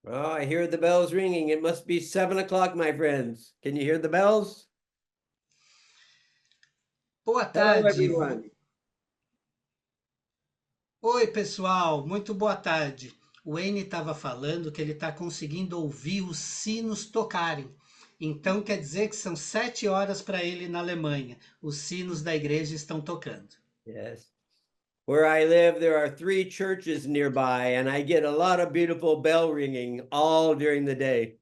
Oh, I hear the bells ringing. It must be 7 o'clock, my friends. Can you hear the bells? Boa Hello, tarde. everyone. Oi, pessoal. Muito boa tarde. O Wayne estava falando que ele está conseguindo ouvir os sinos tocarem. Então quer dizer que são 7 horas para ele na Alemanha. Os sinos da igreja estão tocando. Yes. Where I live, there are 3 churches nearby, and I get a lot of beautiful bell ringing all during the day.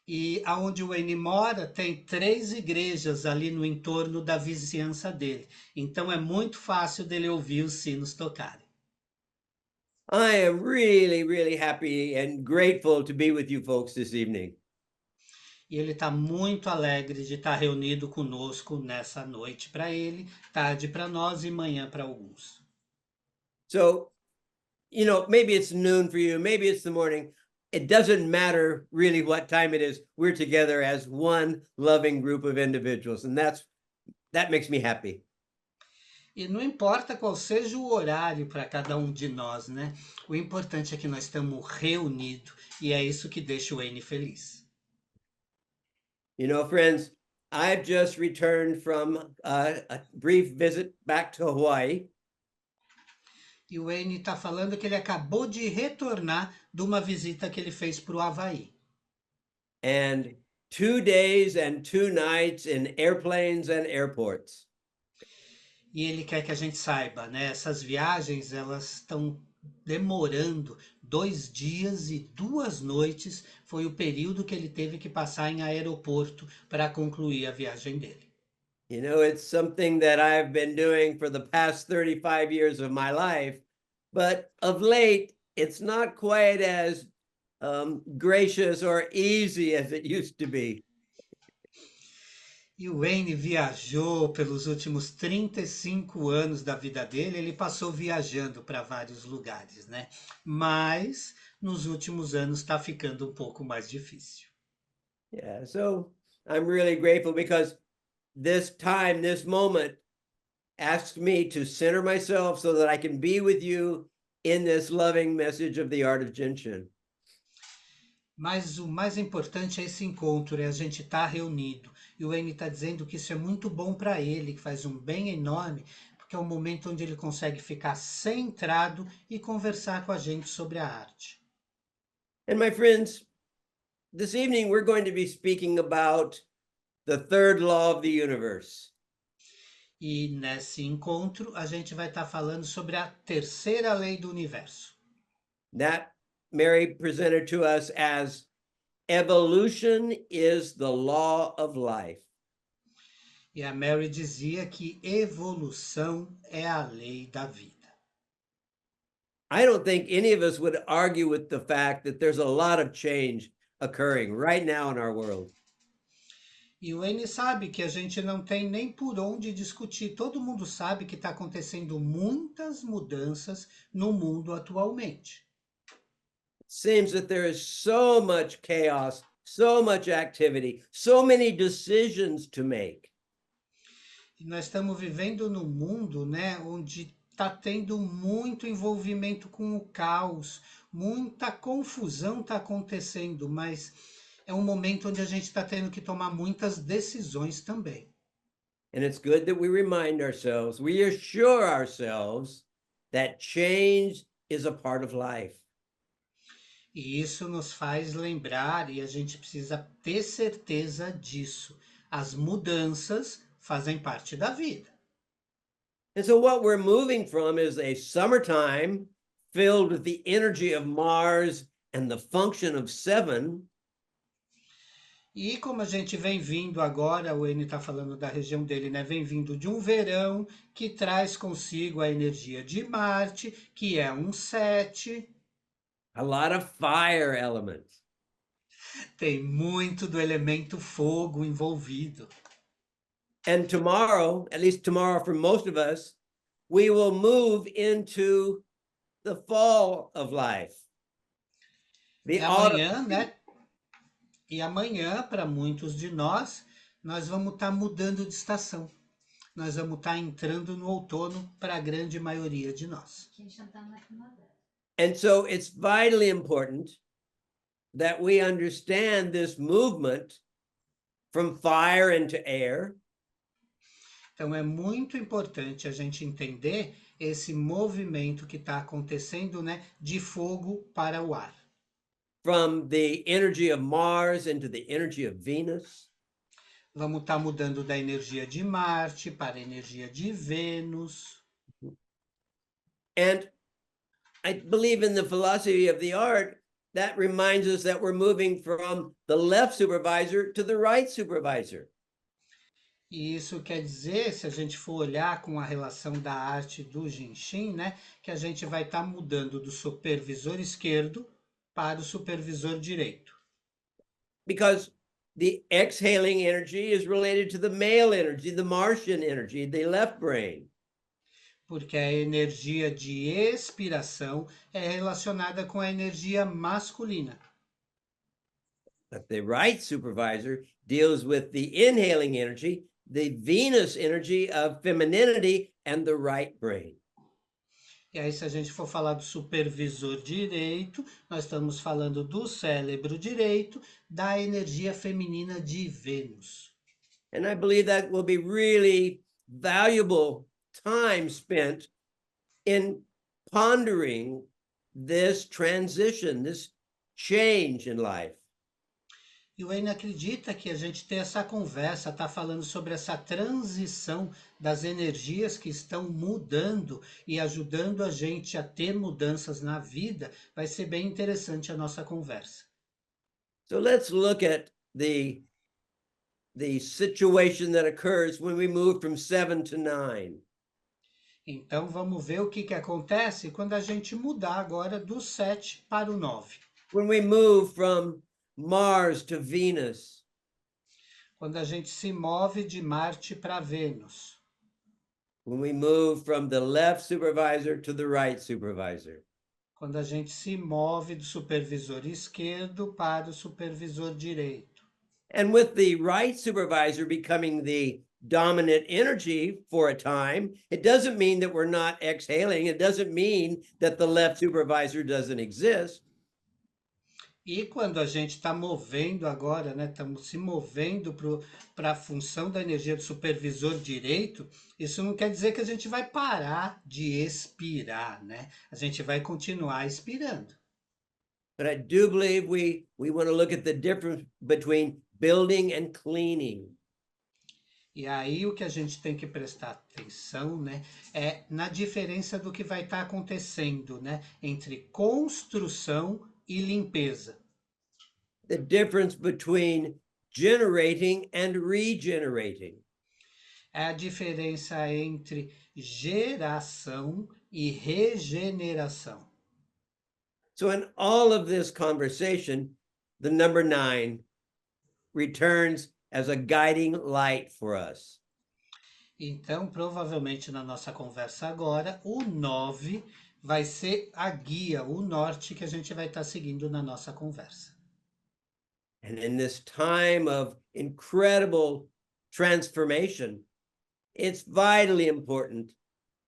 E aonde o Wayne mora, tem 3 igrejas ali no entorno da vizinhança dele. Então é muito fácil dele ouvir os sinos tocarem. I am really, really happy and grateful to be with you folks this evening. E ele está muito alegre de estar reunido conosco nessa noite para ele, tarde para nós e manhã para alguns. So, maybe it's noon for you, maybe it's the morning. It doesn't matter really what time it is. We're together as one loving group of individuals, and that makes me happy. E não importa qual seja o horário para cada um de nós, né? O importante é que nós estamos reunidos e é isso que deixa o N feliz. Friends, I've just returned from a brief visit back to Hawaii. E o N está falando que ele acabou de retornar de uma visita que ele fez para o Havaí. And 2 days and 2 nights in airplanes and airports. E ele quer que a gente saiba, né? Essas viagens elas estão demorando 2 dias e 2 noites. Foi o período que ele teve que passar em aeroporto para concluir a viagem dele. It's something that I've been doing for the past 35 years of my life, but of late, it's not quite as gracious or easy as it used to be. E o Wayne viajou pelos últimos 35 anos da vida dele, ele passou viajando para vários lugares, né? Mas nos últimos anos está ficando um pouco mais difícil. Yeah, so I'm really grateful because this time, this moment, asks me to center myself so that I can be with you in this loving message of the art of Jinshin. Mas o mais importante é esse encontro, é a gente estar reunido. E o Wayne está dizendo que isso é muito bom para ele, que faz um bem enorme, porque é o momento onde ele consegue ficar centrado e conversar com a gente sobre a arte. And my friends, this evening we're going to be speaking about the third law of the universe. E nesse encontro a gente vai estar falando sobre a terceira lei do universo. That Mary presented to us as evolution is the law of life. E a Mary dizia que evolução é a lei da vida. I don't think any of us would argue with the fact that there's a lot of change occurring right now in our world. E o Wayne sabe que a gente não tem nem por onde discutir. Todo mundo sabe que está acontecendo muitas mudanças no mundo atualmente. It seems that there is so much chaos, so much activity, so many decisions to make. E nós estamos vivendo num mundo, né, onde está tendo muito envolvimento com o caos, muita confusão está acontecendo, mas é um momento onde a gente está tendo que tomar muitas decisões também. And it's good that we remind ourselves, we assure ourselves that change is a part of life. E isso nos faz lembrar, e a gente precisa ter certeza disso. As mudanças fazem parte da vida. And so, what we're moving from is a summertime filled with the energy of Mars and the function of seven. E como a gente vem vindo agora, o N está falando da região dele, né? Vem vindo de um verão que traz consigo a energia de Marte, que é um 7. A lot of fire elements. Tem muito do elemento fogo envolvido. And tomorrow, at least tomorrow for most of us, we will move into the fall of life. E The autumn. amanhã, né? E amanhã, para muitos de nós, nós vamos estar mudando de estação. Nós vamos estar entrando no outono para a grande maioria de nós. And so it's vitally important that we understand this movement from fire into air, Então é muito importante a gente entender esse movimento que está acontecendo, né, de fogo para o ar. from the energy of Mars into the energy of Venus. Vamos estar mudando da energia de Marte para a energia de Vênus. And I believe in the philosophy of the art, that reminds us that we're moving from the left supervisor to the right supervisor. E isso quer dizer, se a gente for olhar com a relação da arte do Jinshin, né, que a gente vai estar mudando do supervisor esquerdo para o supervisor direito. Because the exhaling energy is related to the male energy, the Martian energy, the left brain. Porque a energia de expiração é relacionada com a energia masculina. But the right supervisor deals with the inhaling energy, the Venus energy of femininity, and the right brain. E aí, se a gente for falar do supervisor direito, nós estamos falando do cérebro direito, da energia feminina de Vênus. And I believe that will be really valuable time spent in pondering this transition, this change in life. E o Wayne acredita que a gente ter essa conversa, está falando sobre essa transição das energias que estão mudando e ajudando a gente a ter mudanças na vida, vai ser bem interessante a nossa conversa. So let's look at the situation that occurs when we move from 7 to 9. Então vamos ver o que, que acontece quando a gente mudar agora do 7 para o 9. When we move from Mars to Venus, Quando a gente se move de Marte para Vênus. when we move from the left supervisor to the right supervisor, Quando a gente se move do supervisor esquerdo para o supervisor direito. and with the right supervisor becoming the dominant energy for a time, it doesn't mean that we're not exhaling. It doesn't mean that the left supervisor doesn't exist. E quando a gente está movendo agora, né, estamos se movendo para a função da energia do supervisor direito, isso não quer dizer que a gente vai parar de expirar, né? A gente vai continuar expirando. But I do believe we want to look at the difference between building and cleaning. E aí o que a gente tem que prestar atenção, né, é na diferença do que vai estar acontecendo, né, entre construção e limpeza. The difference between generating and regenerating. É a diferença entre geração e regeneração. So in all of this conversation, the number 9 returns as a guiding light for us. Então, provavelmente na nossa conversa agora, o 9 vai ser a guia, o norte que a gente vai estar seguindo na nossa conversa. And in this time of incredible transformation, it's vitally important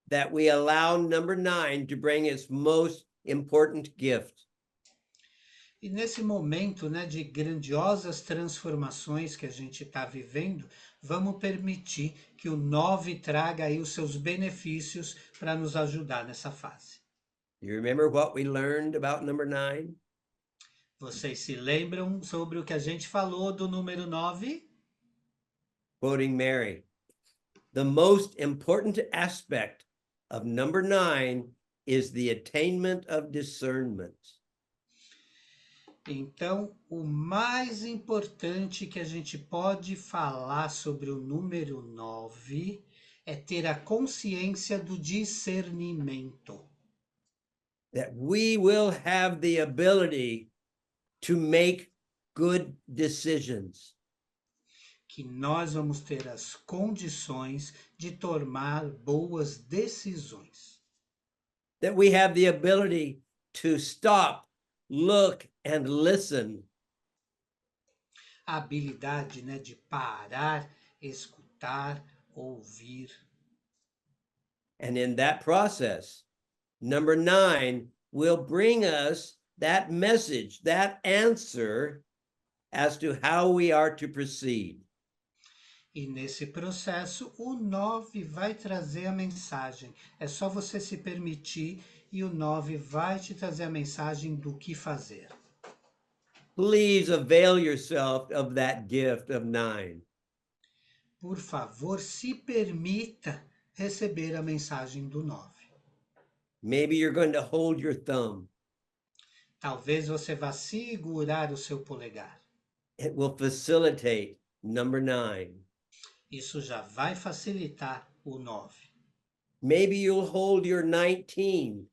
that we allow number 9 to bring its most important gift. E nesse momento, né, de grandiosas transformações que a gente está vivendo, vamos permitir que o 9 traga aí os seus benefícios para nos ajudar nessa fase. You remember what we learned about number 9? Vocês se lembram sobre o que a gente falou do número 9? Quoting Mary, the most important aspect of number 9 is the attainment of discernment. Então, o mais importante que a gente pode falar sobre o número 9 é ter a consciência do discernimento. That we will have the ability to make good decisions. Que nós vamos ter as condições de tomar boas decisões. That we have the ability to stop, look, and listen. A habilidade, né, de parar, escutar, ouvir. And in that process, number 9 will bring us that message, that answer as to how we are to proceed. E nesse processo, o 9 vai trazer a mensagem. É só você se permitir e o 9 vai te trazer a mensagem do que fazer. Please avail yourself of that gift of 9. Por favor, se permita receber a mensagem do 9. Maybe you're going to hold your thumb. Talvez você vá segurar o seu polegar. It will facilitate number 9. Isso já vai facilitar o 9. Maybe you'll hold your 19.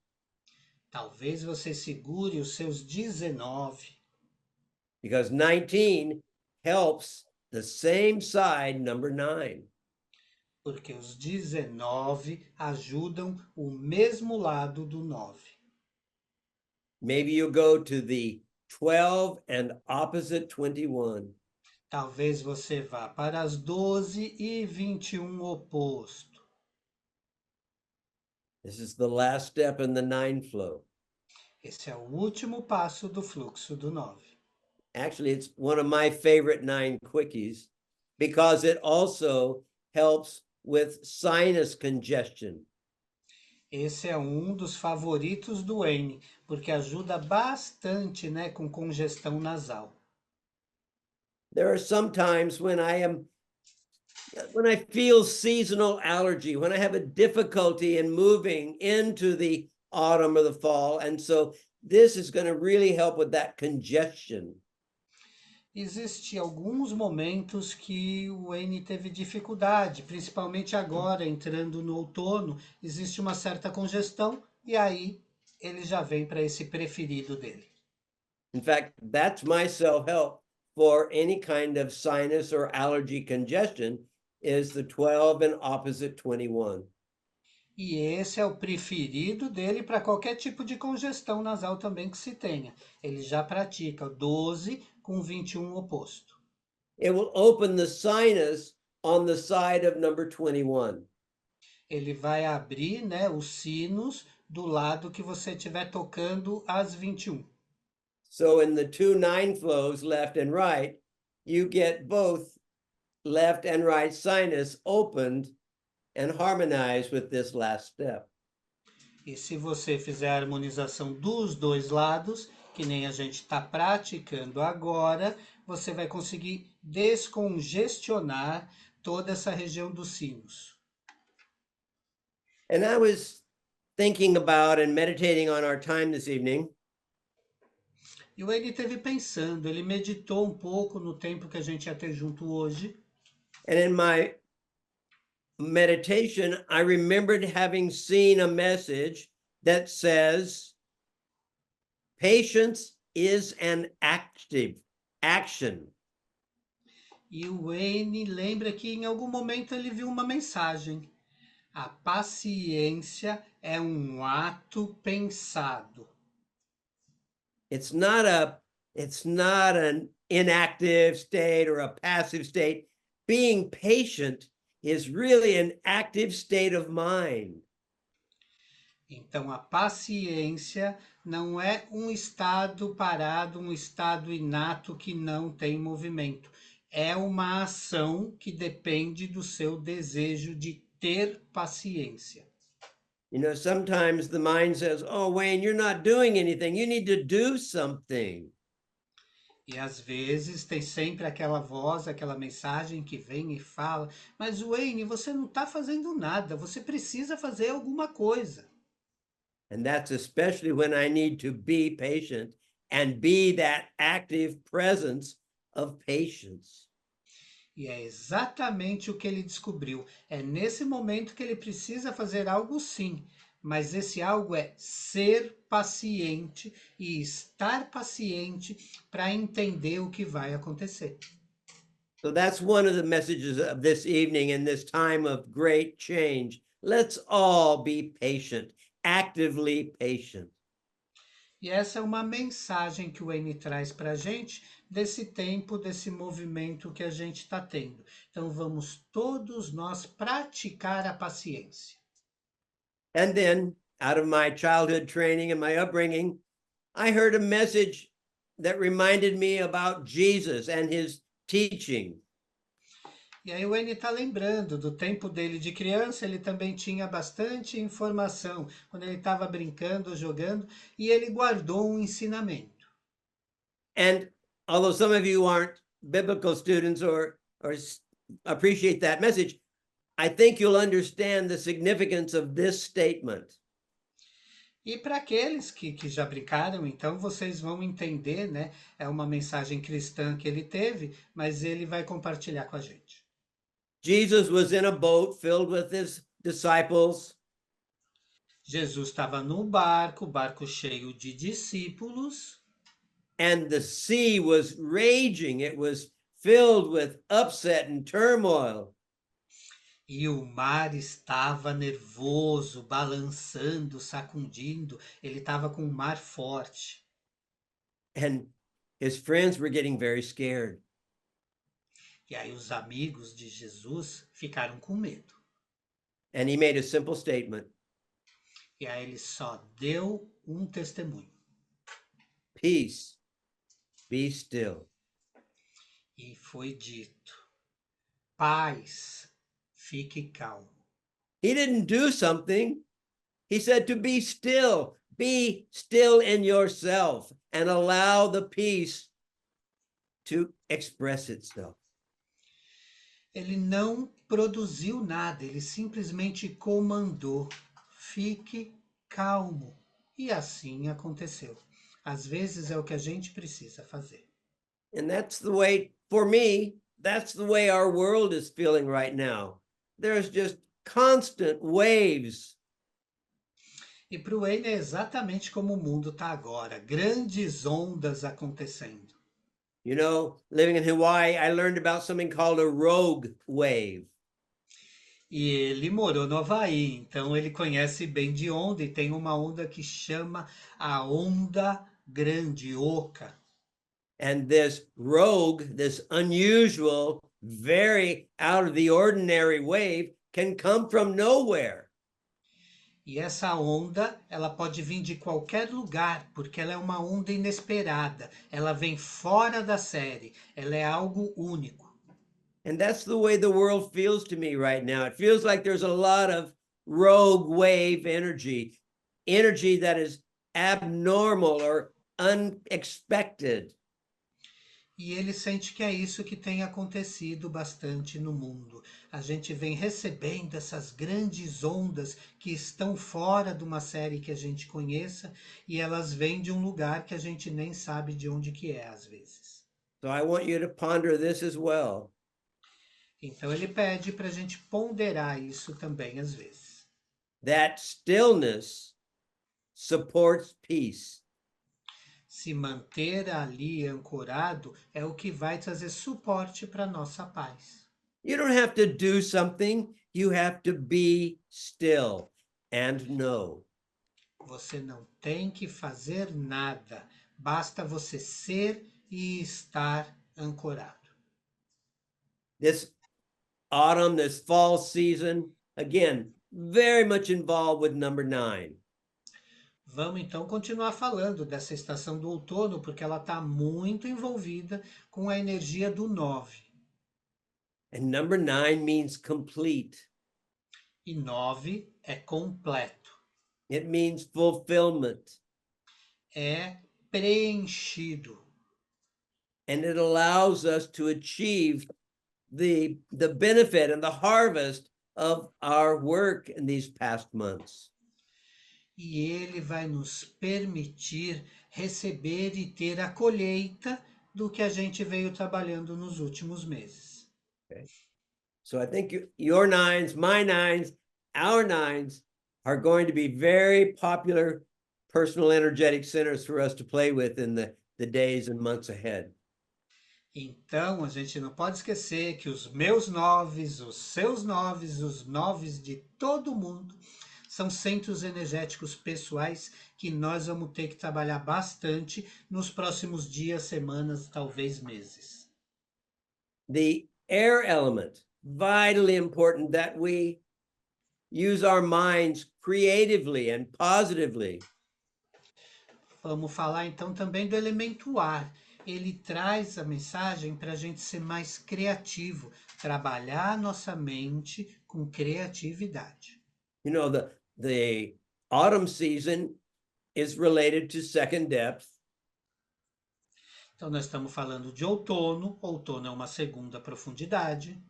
Talvez você segure os seus 19. Because 19 helps the same side, number 9. Porque os 19 ajudam o mesmo lado do 9. Maybe you'll go to the 12 and opposite 21. Talvez você vá para as 12 e 21 oposto. This is the last step in the 9 flow. Esse é o último passo do fluxo do 9. Actually, it's one of my favorite 9 quickies because it also helps with sinus congestion. Esse é um dos favoritos do N, porque ajuda bastante, né, com congestão nasal. There are some times when I feel seasonal allergy, when I have a difficulty in moving into the autumn or the fall. And so this is going to really help with that congestion. Existem alguns momentos que o N teve dificuldade, principalmente agora, entrando no outono, existe uma certa congestão e aí ele já vem para esse preferido dele. In fact, that's my self-help for any kind of sinus or allergy congestion is the 12 and opposite 21. E esse é o preferido dele para qualquer tipo de congestão nasal também que se tenha. Ele já pratica o 12 com 21 oposto. It will open the sinus on the side of number 21. Ele vai abrir, né, os sinos do lado que você estiver tocando as 21. So in the 2 9 flows, left and right, you get both left and right sinus opened and harmonized with this last step. E se você fizer a harmonização dos dois lados, que nem a gente está praticando agora, você vai conseguir descongestionar toda essa região dos sinos. And I was thinking about and meditating on our time this evening. E o ele teve pensando, ele meditou um pouco no tempo que a gente ia ter junto hoje. And in my meditation, I remembered having seen a message that says, patience is an active action. E o Wayne lembra que em algum momento ele viu uma mensagem. A paciência é um ato pensado. It's not an inactive state or a passive state. Being patient is really an active state of mind. Então, a paciência não é um estado parado, um estado inato que não tem movimento. É uma ação que depende do seu desejo de ter paciência. You know, sometimes the mind says, "Oh, Wayne, you're not doing anything. You need to do something." E às vezes tem sempre aquela voz, aquela mensagem que vem e fala: Mas Wayne, você não está fazendo nada, você precisa fazer alguma coisa. And that's especially when I need to be patient and be that active presence of patience. E é exatamente o que ele descobriu. É nesse momento que ele precisa fazer algo, sim, mas esse algo é ser paciente e estar paciente para entender o que vai acontecer. So that's one of the messages of this evening in this time of great change. Let's all be patient, actively patient. E essa é uma mensagem que o N traz para a gente desse tempo, desse movimento que a gente está tendo. Então vamos todos nós praticar a paciência. And then, out of my childhood training and my upbringing, I heard a message that reminded me about Jesus and his teaching. E aí o N está lembrando do tempo dele de criança, ele também tinha bastante informação quando ele estava brincando, jogando, e ele guardou um ensinamento. And although some of you aren't biblical students or appreciate that message, I think you'll understand the significance of this statement. E para aqueles que já brincaram, então vocês vão entender, né? É uma mensagem cristã que ele teve, mas ele vai compartilhar com a gente. Jesus was in a boat filled with his disciples, Jesus estava no barco cheio de discípulos, and the sea was raging. It was filled with upset and turmoil. e o mar estava nervoso, balançando, sacudindo. Ele estava com o mar forte. And his friends were getting very scared. E aí os amigos de Jesus ficaram com medo. And he made a simple statement: E aí ele só deu um testemunho. peace, be still. E foi dito: paz, fique calmo. He didn't do something. He said to be still. Be still in yourself and allow the peace to express itself. Ele não produziu nada, ele simplesmente comandou: fique calmo. E assim aconteceu. Às vezes é o que a gente precisa fazer. And that's the way, for me, that's the way our world is feeling right now. There's just constant waves. E para o Wayne é exatamente como o mundo está agora, grandes ondas acontecendo. You know, living in Hawaii, I learned about something called a rogue wave. E ele morou no Havaí, então ele conhece bem de onda e tem uma onda que chama a onda grande, oca. And this rogue, this unusual, very out of the ordinary wave can come from nowhere. E essa onda, ela pode vir de qualquer lugar, porque ela é uma onda inesperada. Ela vem fora da série, ela é algo único. And that's the way the world feels to me right now. It feels like there's a lot of rogue wave energy, energy that is abnormal or unexpected. E ele sente que é isso que tem acontecido bastante no mundo. A gente vem recebendo essas grandes ondas que estão fora de uma série que a gente conheça e elas vêm de um lugar que a gente nem sabe de onde que é às vezes. So I want you to ponder this as well. Então ele pede para a gente ponderar isso também às vezes. That stillness supports peace. Se manter ali ancorado é o que vai trazer suporte para nossa paz. You don't have to do something, you have to be still and know. Você não tem que fazer nada, basta você ser e estar ancorado. This autumn, this fall season, again, very much involved with number 9. Vamos então continuar falando dessa estação do outono, porque ela está muito envolvida com a energia do 9. And number 9 means complete. E 9 é completo, It means fulfillment. é preenchido. And it allows us to achieve the benefit and the harvest of our work in these past months. E ele vai nos permitir receber e ter a colheita do que a gente veio trabalhando nos últimos meses. Okay. So I think your 9s, my 9s, our 9s are going to be very popular personal energetic centers for us to play with in the days and months ahead. Então, a gente não pode esquecer que os meus 9s, os seus 9s, os 9s de todo mundo são centros energéticos pessoais que nós vamos ter que trabalhar bastante nos próximos dias, semanas, talvez meses. The air element, vitally important that we use our minds creatively and positively. Vamos falar então também do elemento ar. Ele traz a mensagem para a gente ser mais criativo, trabalhar a nossa mente com criatividade. You know, the autumn season is related to second depth. Então, nós estamos falando de outono. Outono é uma segunda profundidade.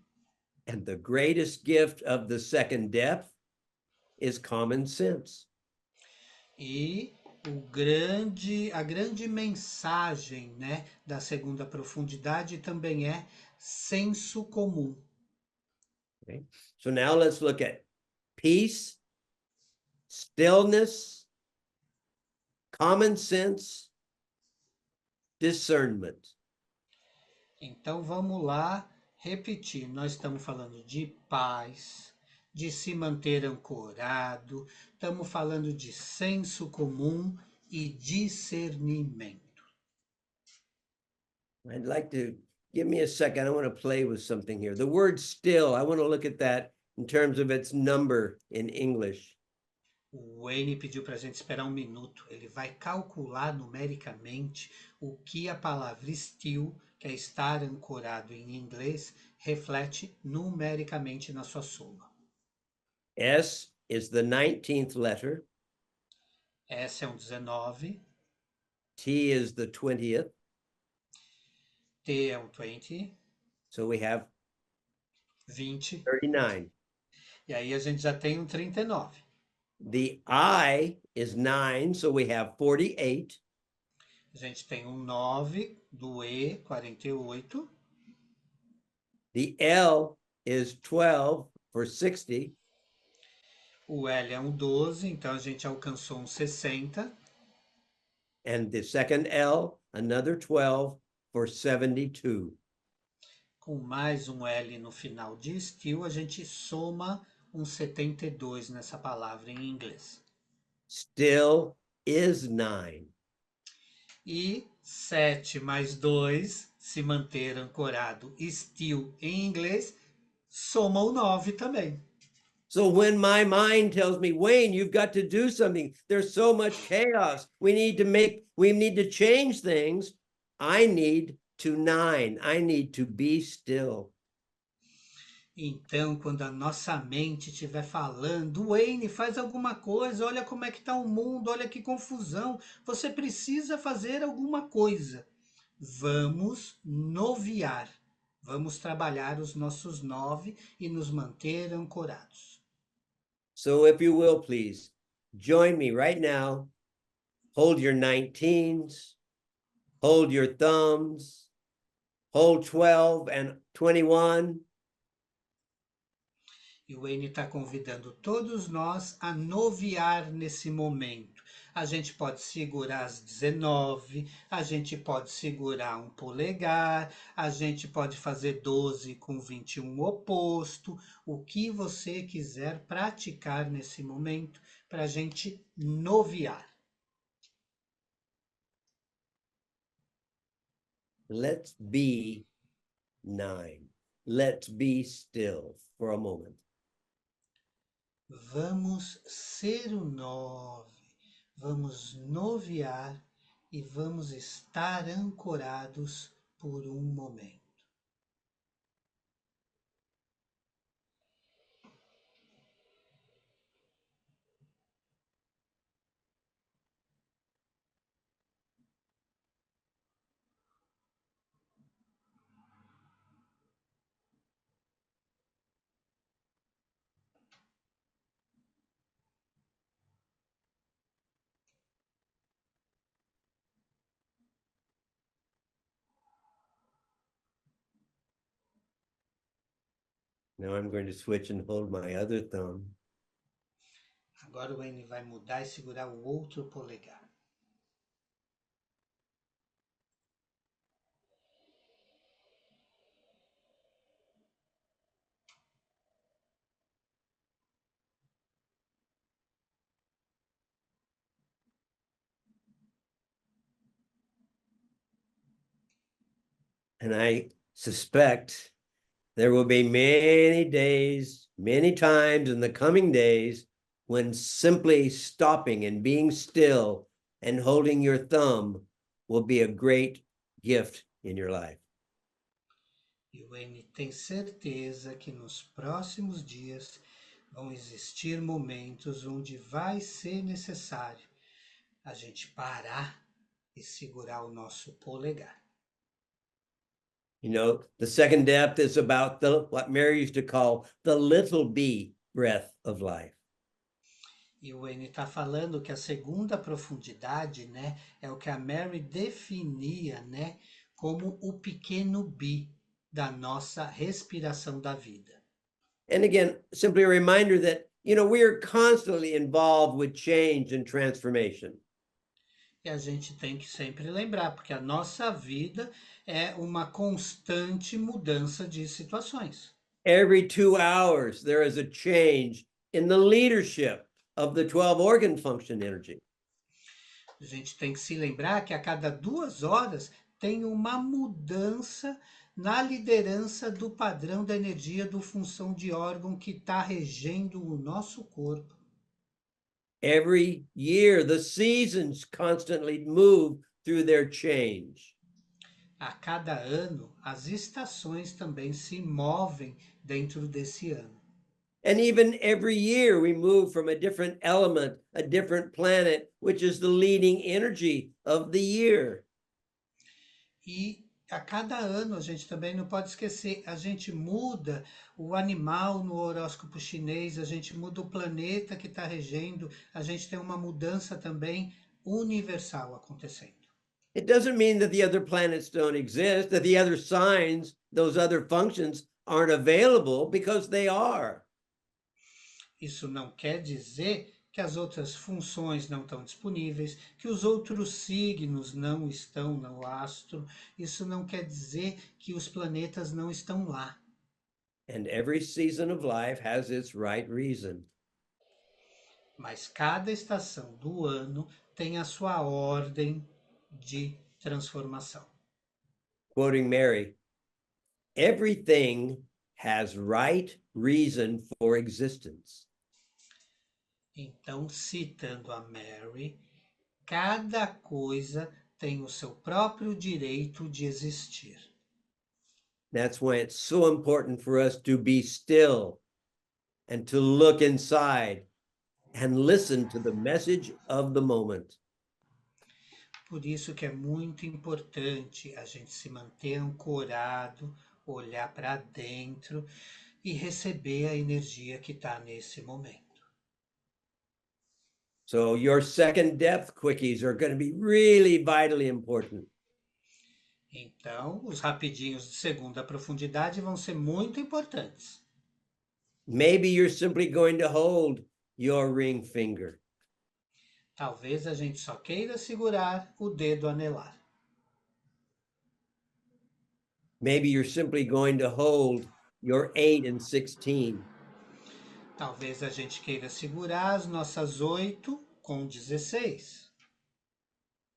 And the greatest gift of the second depth is common sense. E a grande mensagem, né, da segunda profundidade também é senso comum. Okay? So now let's look at peace, stillness, common sense, discernment. Então vamos lá repetir. Nós estamos falando de paz, de se manter ancorado, estamos falando de senso comum e discernimento. I'd like to give me a second. I want to play with something here. The word still, I want to look at that in terms of its number in English. O Wayne pediu para a gente esperar um minuto. Ele vai calcular numericamente o que a palavra still, que é estar ancorado em inglês, reflete numericamente na sua soma. S is the 19th letter. S é um 19, T is the 20th. T é um 20, So we have 20, 39. e aí a gente já tem um 39. The I is 9, so we have 48. A gente tem um 9 do E, 48. The L is 12 for 60. O L é um 12, então a gente alcançou um 60. And the second L, another 12 for 72. Com mais um L no final de still, a gente soma um 72 nessa palavra em inglês. Still is 9. E 7 mais 2, se manter ancorado, still em inglês, soma o 9 também. So when my mind tells me, Wayne, you've got to do something, there's so much chaos, we need to change things, I need to 9. I need to be still. Então, quando a nossa mente estiver falando, Wayne, faz alguma coisa, olha como é que está o mundo, olha que confusão, você precisa fazer alguma coisa. Vamos noviar, vamos trabalhar os nossos 9 e nos manter ancorados. So if you will, please, join me right now. Hold your 19s, hold your thumbs, hold 12 and 21. E o Wayne está convidando todos nós a noviar nesse momento. A gente pode segurar as 19, a gente pode segurar um polegar, a gente pode fazer 12 com 21 oposto, o que você quiser praticar nesse momento para a gente noviar. Let's be 9. Let's be still for a moment. Vamos ser o 9, vamos noviar e vamos estar ancorados por um momento. Now I'm going to switch and hold my other thumb. Agora o Wayne vai mudar e segurar o outro polegar. And I suspect there will be many days, many times in the coming days when simply stopping and being still and holding your thumb will be a great gift in your life. E o N tem certeza que nos próximos dias vão existir momentos onde vai ser necessário a gente parar e segurar o nosso polegar. You know, the second depth is about what Mary used to call the little b breath of life. E o N está falando que a segunda profundidade, né, é o que a Mary definia, né, como o pequeno bi da nossa respiração da vida. And again, simply a reminder that, you know, we are constantly involved with change and transformation. E a gente tem que sempre lembrar, porque a nossa vida é uma constante mudança de situações. Every 2 hours, there is a change in the leadership of the 12 organ function energy. A gente tem que se lembrar que a cada 2 horas tem uma mudança na liderança do padrão da energia do função de órgão que está regendo o nosso corpo. Every year, the seasons constantly move through their change. A cada ano, as estações também se movem dentro desse ano. And even every year, we move from a different element, a different planet, which is the leading energy of the year. E a cada ano, a gente também não pode esquecer, a gente muda o animal no horóscopo chinês, a gente muda o planeta que está regendo, a gente tem uma mudança também universal acontecendo. It doesn't mean that the other planets don't exist, that the other signs, those other functions aren't available, because they are. Isso não quer dizer que as outras funções não estão disponíveis, que os outros signos não estão no astro. Isso não quer dizer que os planetas não estão lá. And every season of life has its right reason. Mas cada estação do ano tem a sua ordem de transformação. Quoting Mary, everything has right reason for existence. Então, citando a Mary, cada coisa tem o seu próprio direito de existir. That's why it's so important for us to be still and to look inside and listen to the message of the moment. Por isso que é muito importante a gente se manter ancorado, olhar para dentro e receber a energia que está nesse momento. So your second depth quickies are going to be really vitally important. Então, os rapidinhos de segunda profundidade vão ser muito importantes. Maybe you're simply going to hold your ring finger. Talvez a gente só queira segurar o dedo anelar. Maybe you're simply going to hold your 8 and 16. Talvez a gente queira segurar as nossas 8 com 16.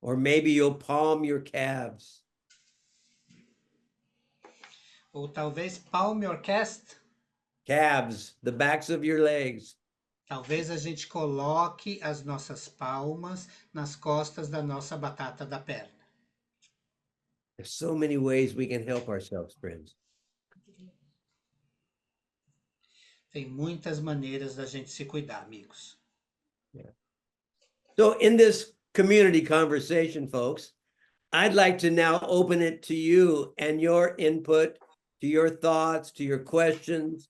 Or maybe you'll palm your calves. Ou talvez palm your cast. Calves, the backs of your legs. Talvez a gente coloque as nossas palmas nas costas da nossa batata da perna. There's so many ways we can help ourselves, friends. Tem muitas maneiras da gente se cuidar, amigos. Yeah. So in this community conversation, folks, I'd like to now open it to you and your input, to your thoughts, to your questions.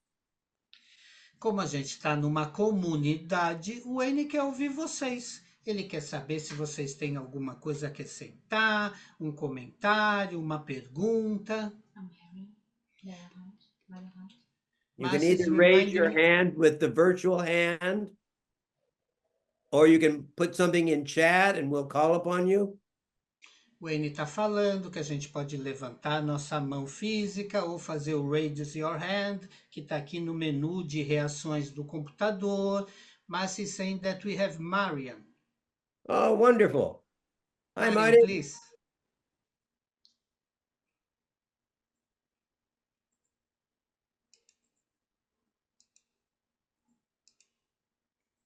Como a gente está numa comunidade, o N quer ouvir vocês. Ele quer saber se vocês têm alguma coisa a acrescentar, um comentário, uma pergunta. You can either raise your hand with the virtual hand, or you can put something in chat and we'll call upon you. O N está falando que a gente pode levantar nossa mão física ou fazer o Raise Your Hand, que está aqui no menu de reações do computador. Mas he's saying that we have Marian. Oh, wonderful. Hi, Marian, Marty. please.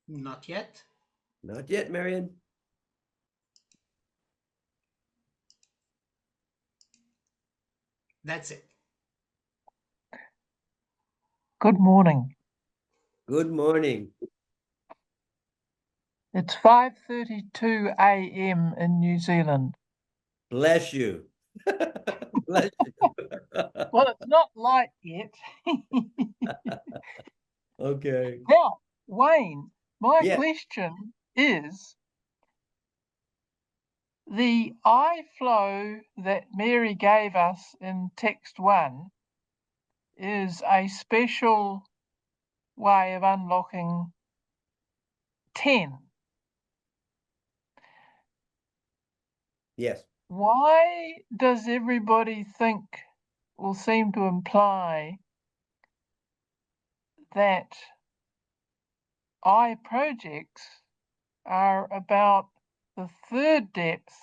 Not yet. Not yet, Marion. That's it. Good morning. Good morning. It's 5:32 a.m. in New Zealand. Bless you. Bless you. Well, it's not light yet. Okay. Now, Wayne, my Yeah. question is, the iFlow that Mary gave us in text 1 is a special way of unlocking 10. Yes. Why does everybody think or seem to imply that projects are about the third depth,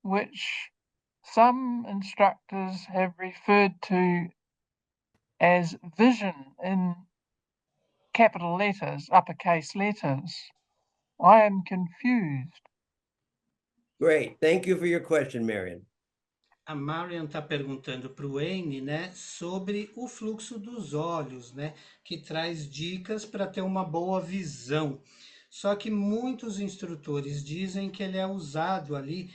which some instructors have referred to as vision in capital letters, uppercase letters? I am confused. Great. Thank you for your question, Marion. A Marian está perguntando para o Wayne, né, sobre o fluxo dos olhos, né, que traz dicas para ter uma boa visão. Só que muitos instrutores dizem que ele é usado ali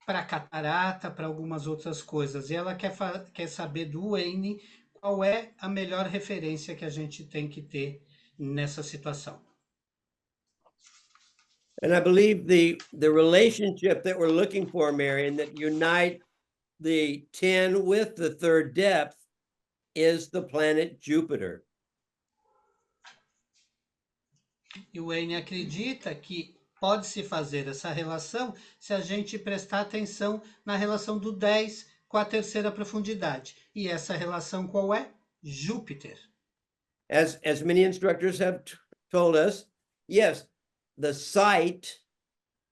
para catarata, para algumas outras coisas. E ela quer saber do Wayne qual é a melhor referência que a gente tem que ter nessa situação. And I believe the relationship that we're looking for, Marion, that unite the 10 with the third depth is the planet Jupiter. E o Wayne acredita que pode-se fazer essa relação se a gente prestar atenção na relação do 10 com a terceira profundidade. E essa relação qual é? Júpiter. As many instructors have told us, yes, the sight,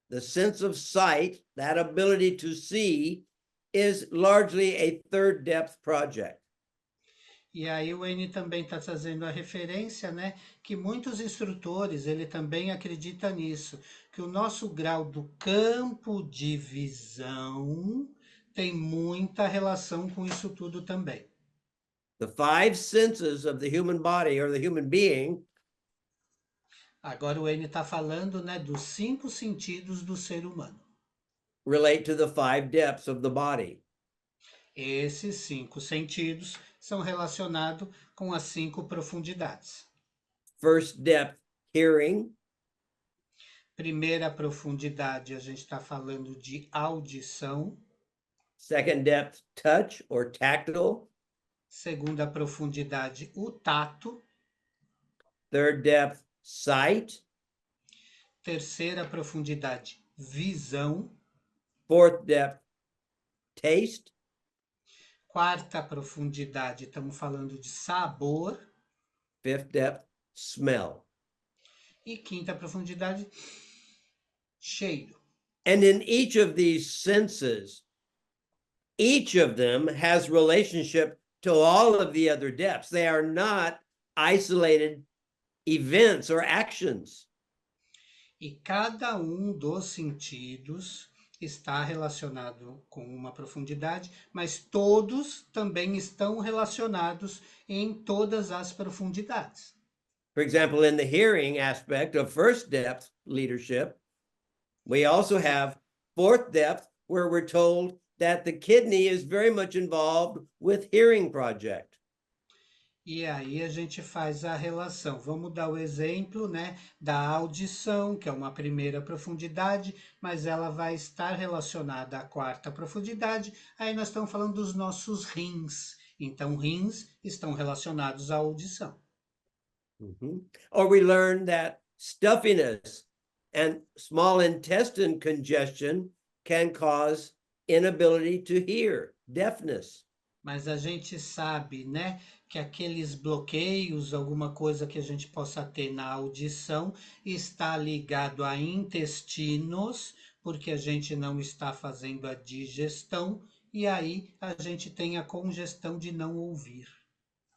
the sense of sight, that ability to see, is largely a third depth project. E aí o Wayne também está trazendo a referência, né, que muitos instrutores, ele também acredita nisso, que o nosso grau do campo de visão tem muita relação com isso tudo também. The 5 senses of the human body or the human being. Agora o Wayne está falando, né, dos 5 sentidos do ser humano. Relate to the 5 depths of the body. Esses 5 sentidos são relacionados com as 5 profundidades. First depth, hearing. Primeira profundidade, a gente está falando de audição. Second depth, touch or tactile. Segunda profundidade, o tato. Third depth, sight. Terceira profundidade, visão. Fourth depth, taste. Quarta profundidade, estamos falando de sabor. Fifth depth, smell. E quinta profundidade, cheiro. And in each of these senses, each of them has relationship to all of the other depths. They are not isolated events or actions. E cada dos sentidos está relacionado com uma profundidade, mas todos também estão relacionados em todas as profundidades. For example, in the hearing aspect of first depth leadership, we also have fourth depth, where we're told that the kidney is very much involved with hearing project. E aí a gente faz a relação. Vamos dar o exemplo, né, da audição, que é uma primeira profundidade, mas ela vai estar relacionada à quarta profundidade. Aí nós estamos falando dos nossos rins. Então, rins estão relacionados à audição. Or we learn that stuffiness and small intestine congestion can cause inability to hear, deafness. Mas a gente sabe, né, que aqueles bloqueios, alguma coisa que a gente possa ter na audição, está ligado a intestinos, porque a gente não está fazendo a digestão, e aí a gente tem a congestão de não ouvir.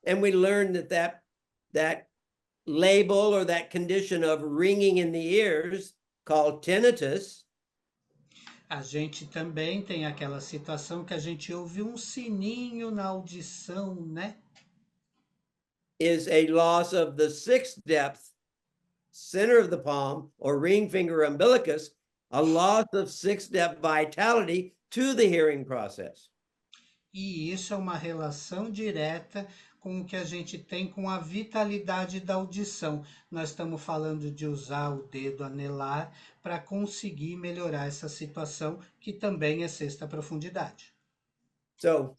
And we learn that label or that condition of ringing in the ears, called tinnitus, A gente também tem aquela situação que a gente ouve um sininho na audição, né? Is a loss of the sixth depth, center of the palm, or ring finger umbilicus, a loss of sixth depth vitality to the hearing process. E isso é uma relação direta com o que a gente tem com a vitalidade da audição. Nós estamos falando de usar o dedo anelar para conseguir melhorar essa situação, que também é sexta profundidade. So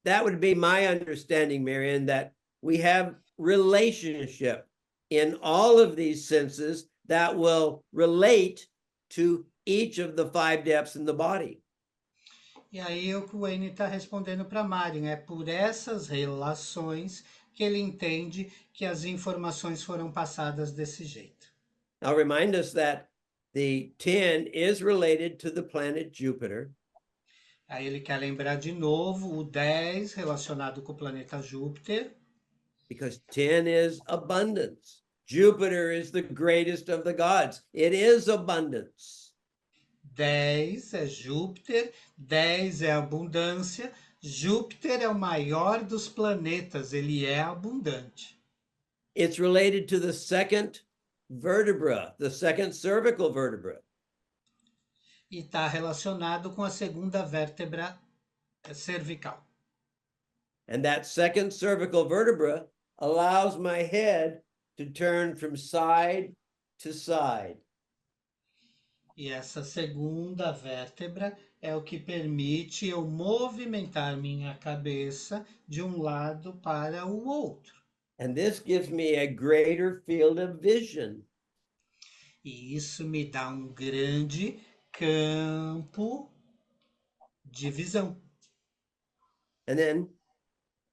that would be my understanding, Marian, that we have relationship in all of these senses that will relate to each of the five depths in the body. E aí o Wayne está respondendo para Marian, é por essas relações que ele entende que as informações foram passadas desse jeito. I'll remind us that the 10 is related to the planet Jupiter. Aí ele quer lembrar de novo o 10 relacionado com o planeta Júpiter. Because 10 is abundance. Jupiter is the greatest of the gods. It is abundance. 10 é Júpiter, 10 é abundância. Júpiter é o maior dos planetas, ele é abundante. It's related to the second vertebra, the second cervical vertebra. E está relacionado com a segunda vértebra cervical. And that second cervical vertebra allows my head to turn from side to side. E essa segunda vértebra é o que permite eu movimentar minha cabeça de um lado para o outro. And this gives me a greater field of vision. E isso me dá um grande campo de visão. And then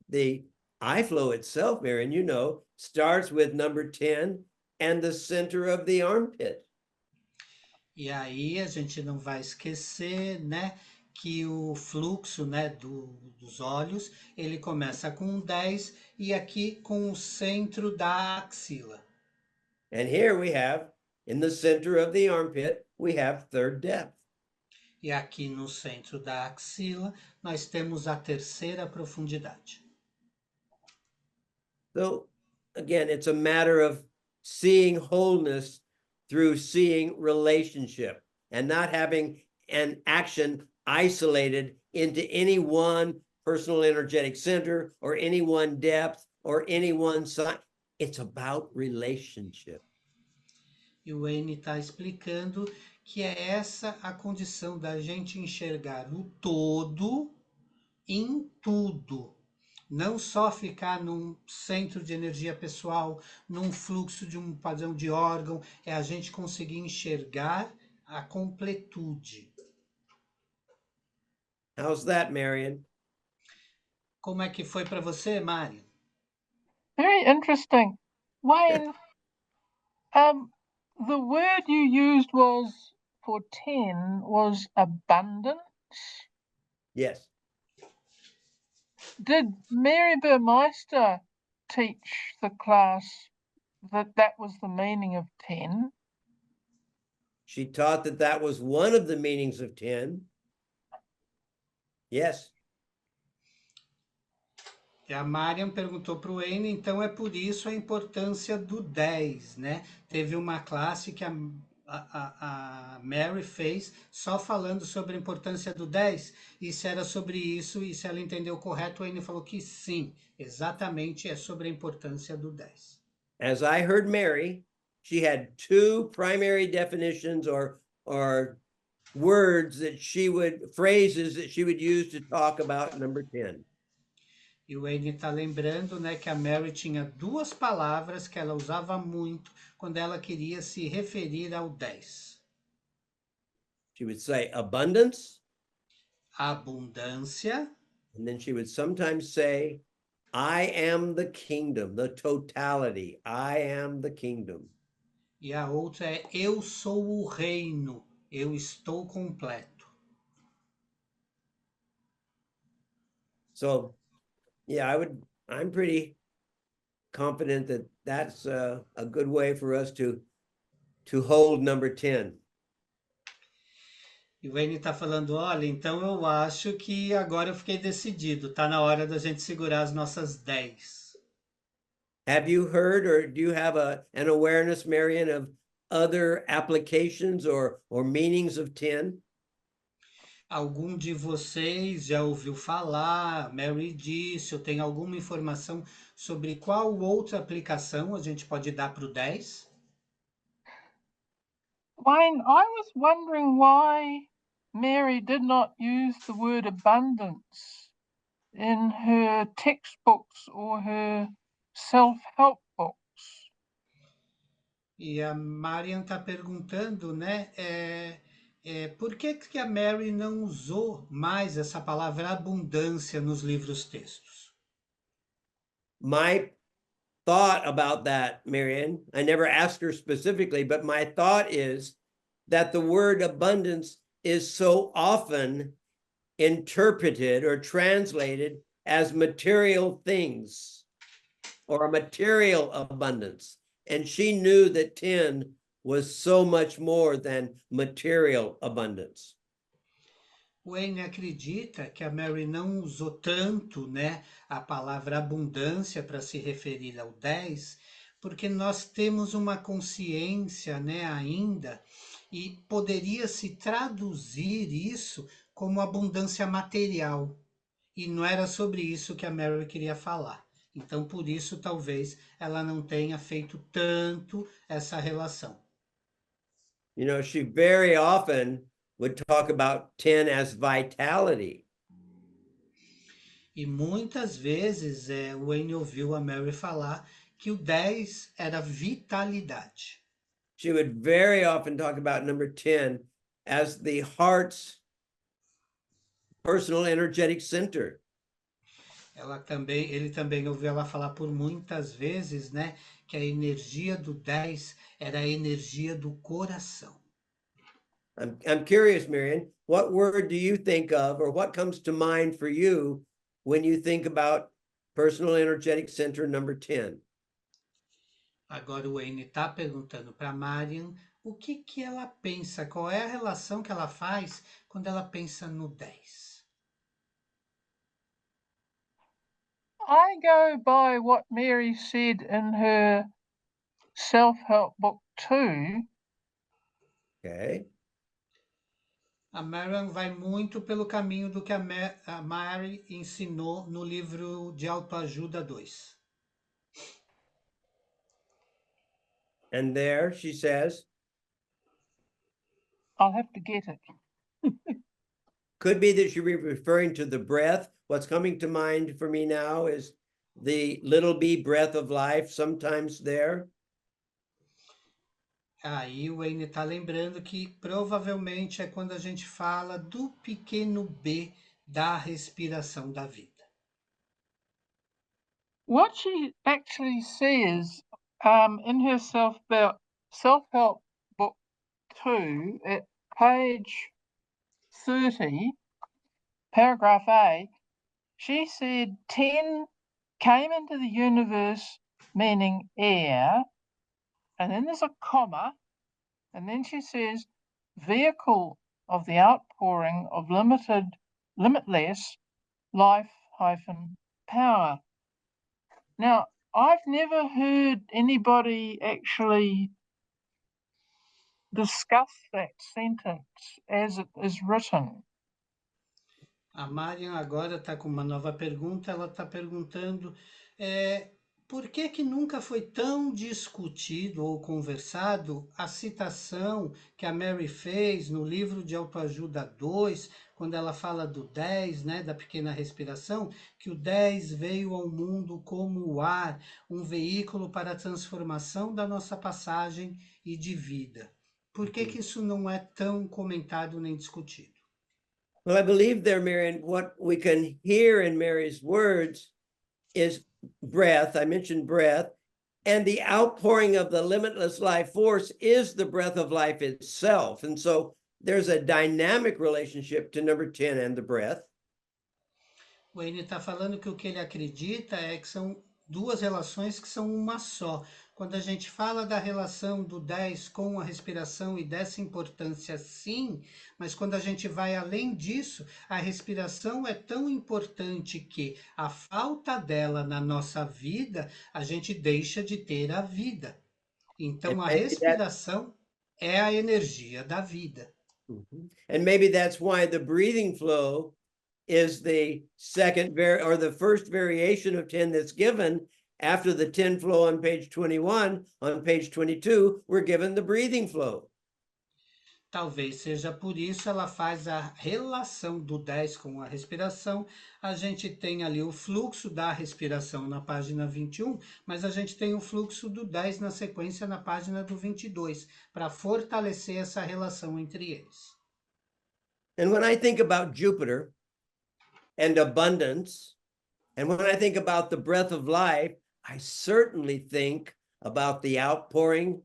the eye flow itself, Marion, you know, starts with number 10 and the center of the armpit. E aí a gente não vai esquecer, né, que o fluxo, né, dos olhos, ele começa com 10 e aqui com o centro da axila. And here we have, in the center of the armpit, we have third depth. E aqui no centro da axila, nós temos a terceira profundidade. So again, it's a matter of seeing wholeness through seeing relationship and not having an action isolated into any one personal energetic center or any one depth or any one sign. It's about relationship. E o Wayne está explicando que é essa a condição da gente enxergar o todo em tudo. Não só ficar num centro de energia pessoal, num fluxo de um padrão de órgão, é a gente conseguir enxergar a completude. How's that, Marion? Como é que foi para você, Mari? Very interesting. Wayne, the word you used was for 10 was abundance. Yes. Did Mary Burmeister teach the class that that was the meaning of 10? She taught that that was one of the meanings of 10. Yes. E a Mariam perguntou para o Wayne, então é por isso a importância do 10, né? Teve uma classe que a Mary fez só falando sobre a importância do 10, e se era sobre isso, e se ela entendeu correto, o Wayne falou que sim, exatamente é sobre a importância do 10. As I heard Mary, she had two primary definitions or words that she would, phrases that she would use to talk about number 10. E o Wayne está lembrando, né, que a Mary tinha duas palavras que ela usava muito quando ela queria se referir ao 10. She would say abundance, Abundância, and then she would sometimes say, I am the kingdom, the totality. I am the kingdom. e a outra é eu sou o reino, eu estou completo. So, yeah, I'm pretty confident that that's a good way for us to hold number 10. E o Wayne está falando, olha, então eu acho que agora eu fiquei decidido, tá na hora da gente segurar as nossas 10. Have you heard or do you have an awareness, Marion, of other applications or meanings of 10? Algum de vocês já ouviu falar? Mary disse, eu tenho alguma informação sobre qual outra aplicação a gente pode dar para o 10? Wayne, I was wondering why Mary did not use the word abundance in her textbooks or her self-help books. E a Marian está perguntando, né? Por que a Mary não usou mais essa palavra abundância nos livros textos? My thought about that, Marion, I never asked her specifically, but my thought is that the word abundance is so often interpreted or translated as material things or a material abundance. And she knew that 10 was so much more than material abundance. Wayne acredita que a Mary não usou tanto, né, a palavra abundância para se referir ao 10, porque nós temos uma consciência, né, ainda, e poderia se traduzir isso como abundância material. E não era sobre isso que a Mary queria falar. Então, por isso, talvez ela não tenha feito tanto essa relação. You know, she very often would talk about 10 as vitality. E muitas vezes o Wayne ouviu a Mary falar que o 10 era vitalidade. She would very often talk about number 10 as the heart's personal energetic center. Ele também ouviu ela falar por muitas vezes, né, que a energia do 10 era a energia do coração. I'm curious, Marion, what word do you think of or what comes to mind for you when you think about personal energetic center number 10? Agora o Wayne está perguntando para Marian o que ela pensa, qual é a relação que ela faz quando ela pensa no 10. I go by what Mary said in her self-help book 2. Okay. A Marian vai muito pelo caminho do que a Mary ensinou no livro de autoajuda 2. And there she says, I'll have to get it. could be that she's referring to the breath. What's coming to mind for me now is the little b breath of life, sometimes there. Aí o Wayne está lembrando que provavelmente é quando a gente fala do pequeno B da respiração da vida. What she actually says in her self-help book 2 at page 30, paragraph A, she said 10 came into the universe meaning air, and then there's a comma, and then she says vehicle of the outpouring of limitless life-power. Now, I've never heard anybody actually discuss that sentence as it is written. A Marian agora está com uma nova pergunta. Ela está perguntando por que nunca foi tão discutido ou conversado a citação que a Mary fez no livro de autoajuda 2, quando ela fala do 10, né, da pequena respiração, que o 10 veio ao mundo como o ar, um veículo para a transformação da nossa passagem e de vida. Por que isso não é tão comentado nem discutido? Well, I believe there, Marion, what we can hear in Mary's words is breath. I mentioned breath. And the outpouring of the limitless life force is the breath of life itself. And so there's a dynamic relationship to number 10 and the breath. O Wayne está falando que o que ele acredita é que são duas relações que são uma só. Quando a gente fala da relação do 10 com a respiração e dessa importância, sim, mas quando a gente vai além disso, a respiração é tão importante que a falta dela na nossa vida, a gente deixa de ter a vida. And Então, a maybe that, respiração é a energia da vida. and maybe that's why the breathing flow is the or the first variation of 10 that's given. After the 10 flow on page 21, on page 22, we're given the breathing flow. Talvez seja por isso ela faz a relação do 10 com a respiração. A gente tem ali o fluxo da respiração na página 21, mas a gente tem o fluxo do 10 na sequência na página do 22, para fortalecer essa relação entre eles. And when I think about Jupiter and abundance, and when I think about the breath of life, I certainly think about the outpouring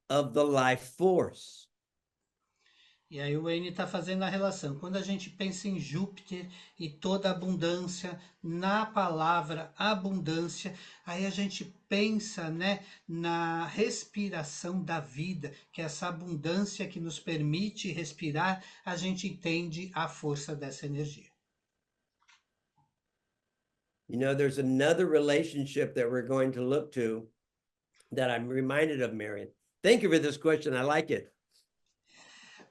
of the life force. E aí o Wayne está fazendo a relação. Quando a gente pensa em Júpiter e toda a abundância, na palavra abundância, aí a gente pensa, né, na respiração da vida, que essa abundância que nos permite respirar, a gente entende a força dessa energia. You know, there's another relationship that we're going to look to that I'm reminded of, Marion. Thank you for this question. I like it.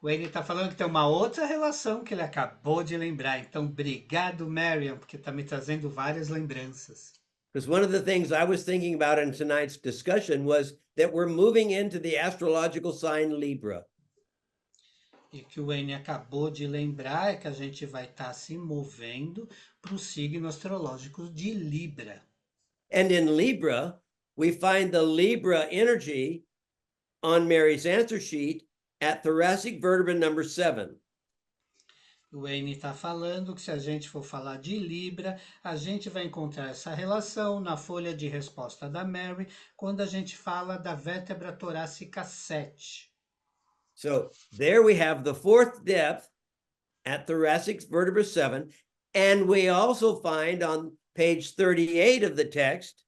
O Wayne está falando que tem uma outra relação que ele acabou de lembrar. Então, obrigado, Mariam, porque está me trazendo várias lembranças. Because one of the things I was thinking about in tonight's discussion was that we're moving into the astrological sign Libra. E que o Wayne acabou de lembrar é que a gente vai estar se movendo para o signo astrológico de Libra. And in Libra, we find the Libra energy on Mary's answer sheet at thoracic vertebra number 7. O Wayne está falando que se a gente for falar de Libra, a gente vai encontrar essa relação na folha de resposta da Mary, quando a gente fala da vértebra torácica 7. So there we have the fourth depth at thoracic vertebra 7. And we also find on page 38 of the text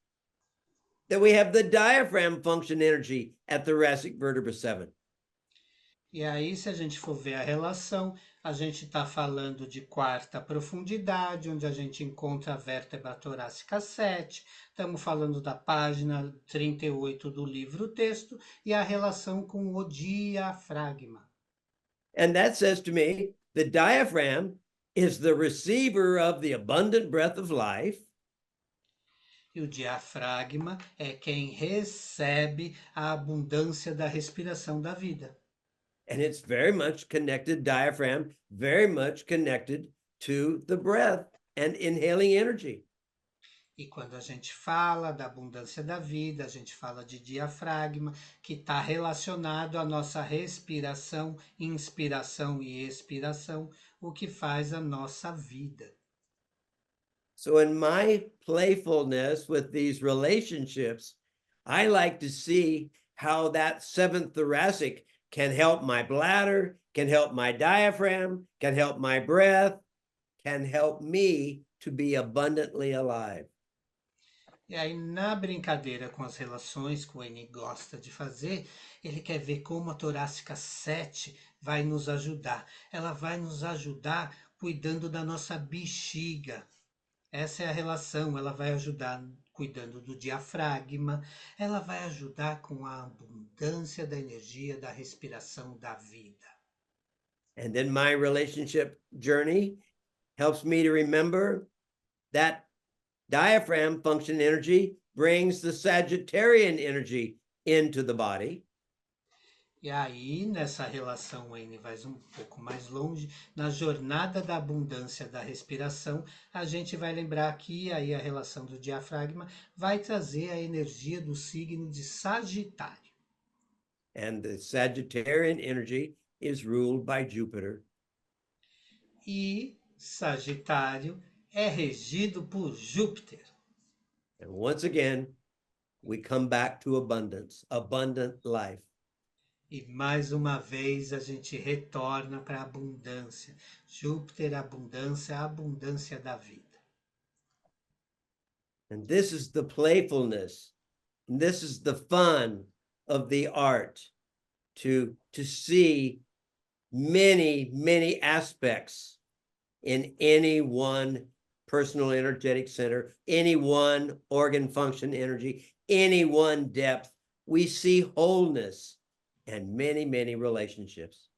that we have the diaphragm function energy at thoracic vertebra 7. E aí, se a gente for ver a relação, a gente está falando de quarta profundidade, onde a gente encontra a vértebra torácica 7. Estamos falando da página 38 do livro-texto e a relação com o diafragma. And that says to me, the diaphragm is the receiver of the abundant breath of life. E o diafragma é quem recebe a abundância da respiração da vida. And it's very much connected, diaphragm, very much connected to the breath and inhaling energy. E quando a gente fala da abundância da vida, a gente fala de diafragma, que está relacionado à nossa respiração, inspiração e expiração, o que faz a nossa vida. So in my playfulness with these relationships, I like to see how that seventh thoracic can help my bladder, can help my diaphragm, can help my breath, can help me to be abundantly alive. E aí, na brincadeira com as relações que o Wayne gosta de fazer, ele quer ver como a torácica 7 vai nos ajudar. Ela vai nos ajudar cuidando da nossa bexiga. Essa é a relação, ela vai ajudar cuidando do diafragma, ela vai ajudar com a abundância da energia da respiração da vida. And then my relationship journey helps me to remember that diaphragm function energy brings the Sagittarian energy into the body. E aí, nessa relação, Wayne vai um pouco mais longe, na jornada da abundância da respiração, a gente vai lembrar que aí a relação do diafragma vai trazer a energia do signo de Sagitário. And the Sagittarian energy is ruled by Jupiter. E Sagitário é regido por Júpiter. And once again, we come back to abundance, abundant life. E mais uma vez a gente retorna para a abundância. Júpiter, abundância, a abundância da vida. And this is the playfulness And this is the fun of the art, to see many, many aspects in any one personal energetic center, any one organ function energy, any one depth. We see wholeness and many, many relationships.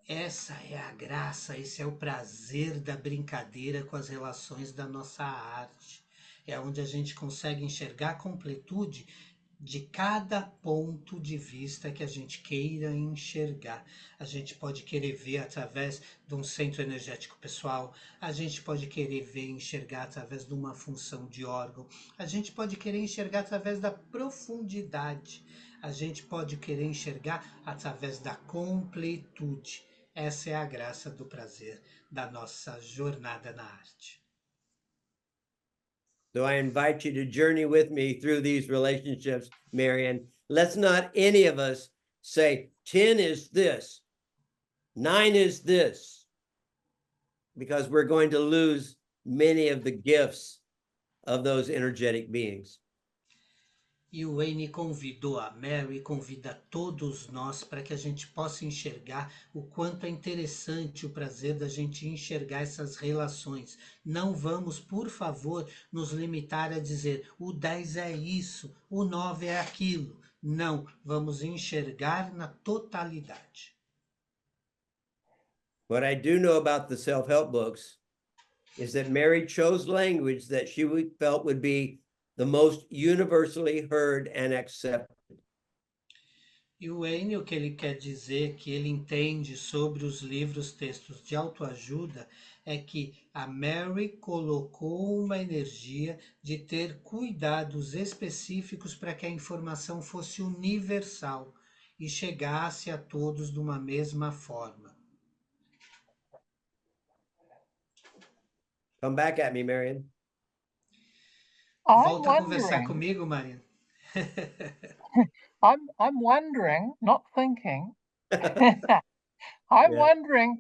Essa é a graça, esse é o prazer da brincadeira com as relações da nossa arte. É onde a gente consegue enxergar a completude de cada ponto de vista que a gente queira enxergar. A gente pode querer ver através de um centro energético pessoal, a gente pode querer ver e enxergar através de uma função de órgão, a gente pode querer enxergar através da profundidade, a gente pode querer enxergar através da completude. Essa é a graça do prazer da nossa jornada na arte. So I invite you to journey with me through these relationships, Marian. Let's not any of us say 10 is this, 9 is this, because we're going to lose many of the gifts of those energetic beings. E o Wayne convidou a Mary, convida todos nós para que a gente possa enxergar o quanto é interessante o prazer da gente enxergar essas relações. Não vamos, por favor, nos limitar a dizer o 10 é isso, o 9 é aquilo. Não, vamos enxergar na totalidade. What I do know about the self-help books is that Mary chose language that she felt would be the most universally heard and accepted. E o Wayne, o que ele quer dizer, que ele entende sobre os livros, textos de autoajuda, é que a Mary colocou uma energia de ter cuidados específicos para que a informação fosse universal e chegasse a todos de uma mesma forma. Come back at me, Marian. Volta a conversar comigo, Mariana. I'm wondering, not thinking. I'm wondering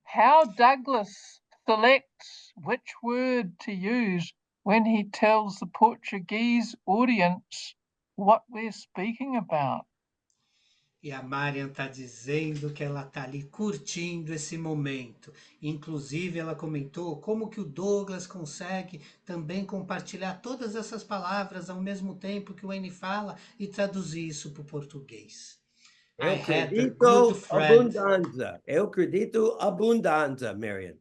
how Douglas selects which word to use when he tells the Portuguese audience what we're speaking about. E a Marian está dizendo que ela está ali curtindo esse momento. Inclusive, ela comentou como que o Douglas consegue também compartilhar todas essas palavras ao mesmo tempo que o Wayne fala e traduzir isso para o português. Eu I had a acredito good friend. abundância. Eu acredito abundância, Marian.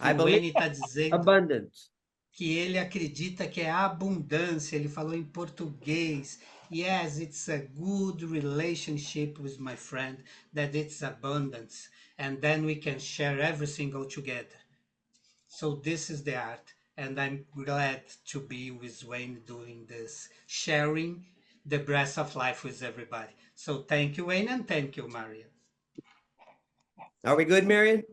I O believe Wayne está dizendo abundance. que ele acredita que é abundância. Ele falou em português. Yes, it's a good relationship with my friend, that it's abundance, and then we can share everything all together. So this is the art, and I'm glad to be with Wayne doing this, sharing the breath of life with everybody. So thank you, Wayne, and thank you, Marian. Are we good, Marian?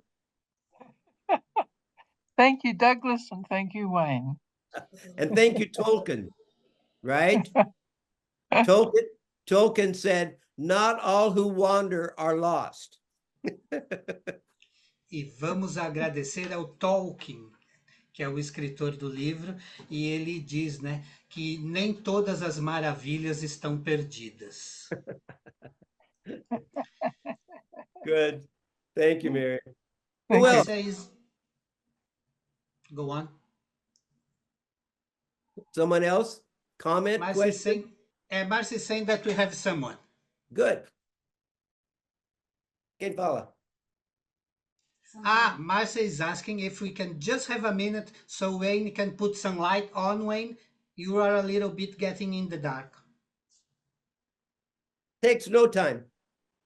Thank you, Douglas, and thank you, Wayne. And thank you, Tolkien, right? Tolkien said, not all who wander are lost. E vamos agradecer ao Tolkien, que é o escritor do livro, e ele diz, né, que nem todas as maravilhas estão perdidas. Good. Thank you, Marian. Thank Who you. else? Go on. Someone else? Comment? Question? Marcy saying that we have someone. Good. Quem fala? Marcia is asking if we can just have a minute so Wayne can put some light on. Wayne, you are a little bit getting in the dark. Takes no time.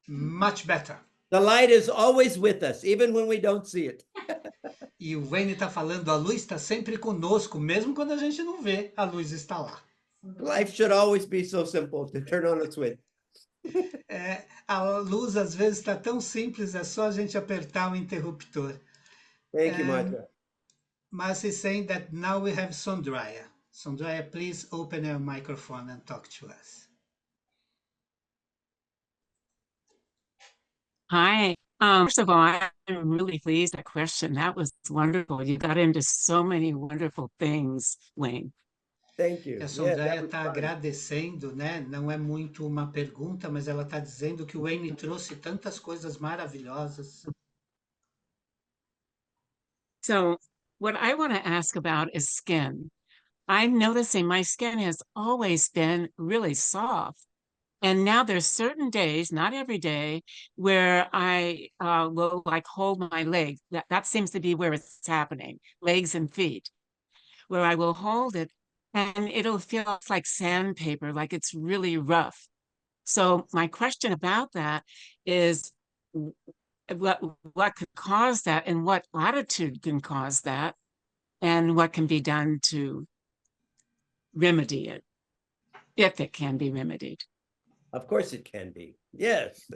Much better. The light is always with us, even when we don't see it. E o Wayne está falando, a luz está sempre conosco, mesmo quando a gente não vê, a luz está lá. Life should always be so simple to turn on a switch. A luz às vezes está tão simples, é só a gente apertar o interruptor. Thank you, Martha. Marcy is saying that now we have Sondraya. Sondraya, please open your microphone and talk to us. Hi. First of all, I'm really pleased with that question. That was wonderful. You got into so many wonderful things, Wayne. Thank you. E a Yeah, Sondréia that was está fun. agradecendo, né? Não é muito uma pergunta, mas ela está dizendo que o Wayne trouxe tantas coisas maravilhosas. So what I want to ask about is skin. I'm noticing my skin has always been really soft. And now there's certain days, not every day, where I will like hold my leg. That seems to be where it's happening, legs and feet, where I will hold it and it'll feel like sandpaper, like it's really rough. So my question about that is what could cause that and what attitude can cause that and what can be done to remedy it, if it can be remedied. Of course it can be. Yes.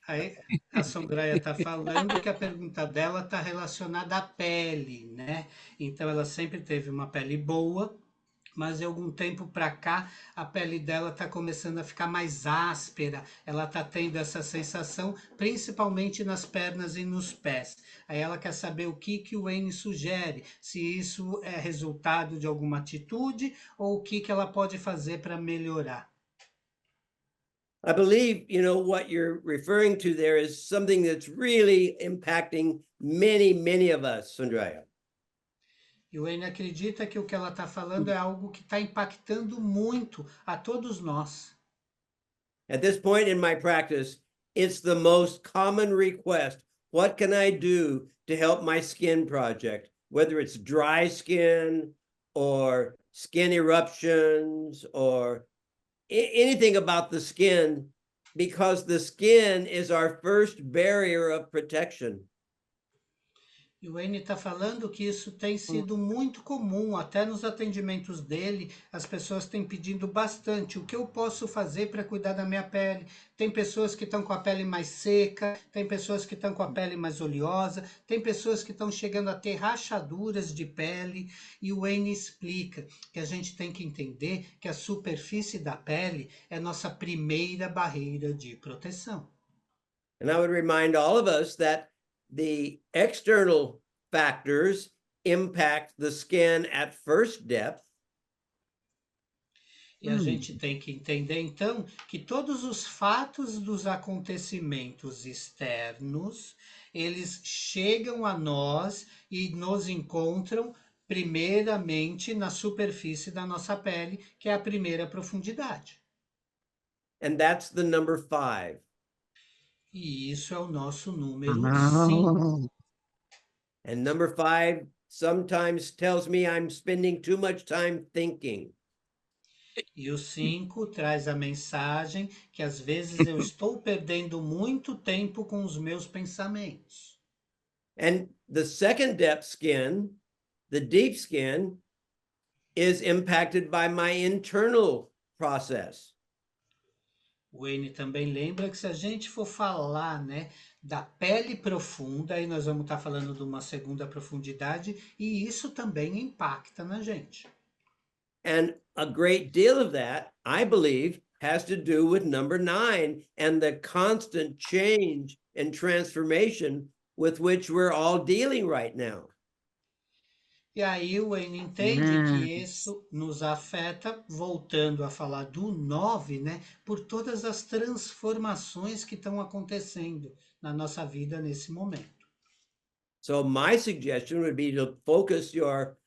Aí a Sondréia está falando que a pergunta dela está relacionada à pele, né? Então ela sempre teve uma pele boa, mas de algum tempo para cá a pele dela está começando a ficar mais áspera. Ela está tendo essa sensação, principalmente nas pernas e nos pés. Aí ela quer saber o que o Wayne sugere, se isso é resultado de alguma atitude ou o que ela pode fazer para melhorar. I believe, what you're referring to there is something that's really impacting many, many of us, Sundraya. E o Wayne acredita que o que ela está falando é algo que está impactando muito a todos nós. At this point in my practice, it's the most common request. What can I do to help my skin project? Whether it's dry skin or skin eruptions or anything about the skin, because the skin is our first barrier of protection. E o Wayne está falando que isso tem sido muito comum, até nos atendimentos dele, as pessoas têm pedido bastante. O que eu posso fazer para cuidar da minha pele? Tem pessoas que estão com a pele mais seca, tem pessoas que estão com a pele mais oleosa, tem pessoas que estão chegando a ter rachaduras de pele. E o Wayne explica que a gente tem que entender que a superfície da pele é nossa primeira barreira de proteção. And I would remind all of us that the external factors impact the skin at first depth. E a gente tem que entender, então, que todos os fatos dos acontecimentos externos, eles chegam a nós e nos encontram primeiramente na superfície da nossa pele, que é a primeira profundidade. And that's the number 5. E isso é o nosso número 5. And number 5 sometimes tells me I'm spending too much time thinking. E o 5 traz a mensagem que às vezes eu estou perdendo muito tempo com os meus pensamentos. And the second depth skin, the deep skin, is impacted by my internal process. O Wayne também lembra que se a gente for falar, né, da pele profunda, aí nós vamos estar falando de uma segunda profundidade, e isso também impacta na gente. And a great deal of that, I believe, has to do with number 9 and the constant change and transformation with which we're all dealing right now. E aí o Wayne entende que isso nos afeta, voltando a falar do 9, né, por todas as transformações que estão acontecendo na nossa vida nesse momento. So my suggestion would be to focus your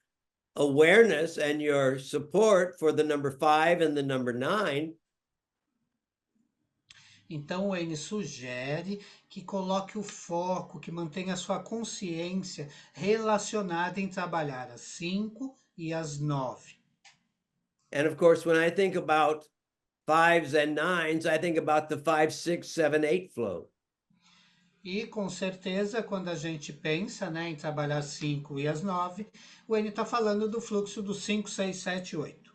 awareness and your support for the number 5 and the number 9. Então, o Wayne sugere que coloque o foco, que mantenha a sua consciência relacionada em trabalhar as 5 e as 9. And of course, when I think about 5s and 9s, I think about the 5, 6, 7, 8 flow. E com certeza, quando a gente pensa, né, em trabalhar as 5 e as 9, o Wayne está falando do fluxo do 5, 6, 7, 8.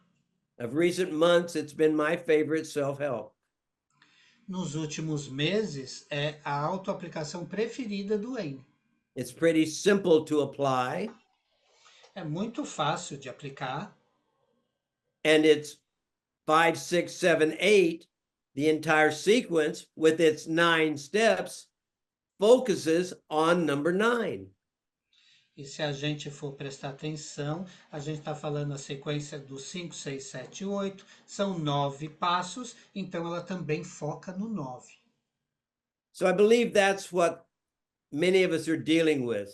Of recent months, it's been my favorite self-help. Nos últimos meses, é a autoaplicação preferida do Wayne. It's pretty simple to apply. É muito fácil de aplicar. And it's 5, 6, 7, 8. The entire sequence with its 9 steps focuses on number 9. E se a gente for prestar atenção, a gente está falando a sequência dos 5, 6, 7, 8, são 9 passos, então ela também foca no 9. So I believe that's what many of us are dealing with.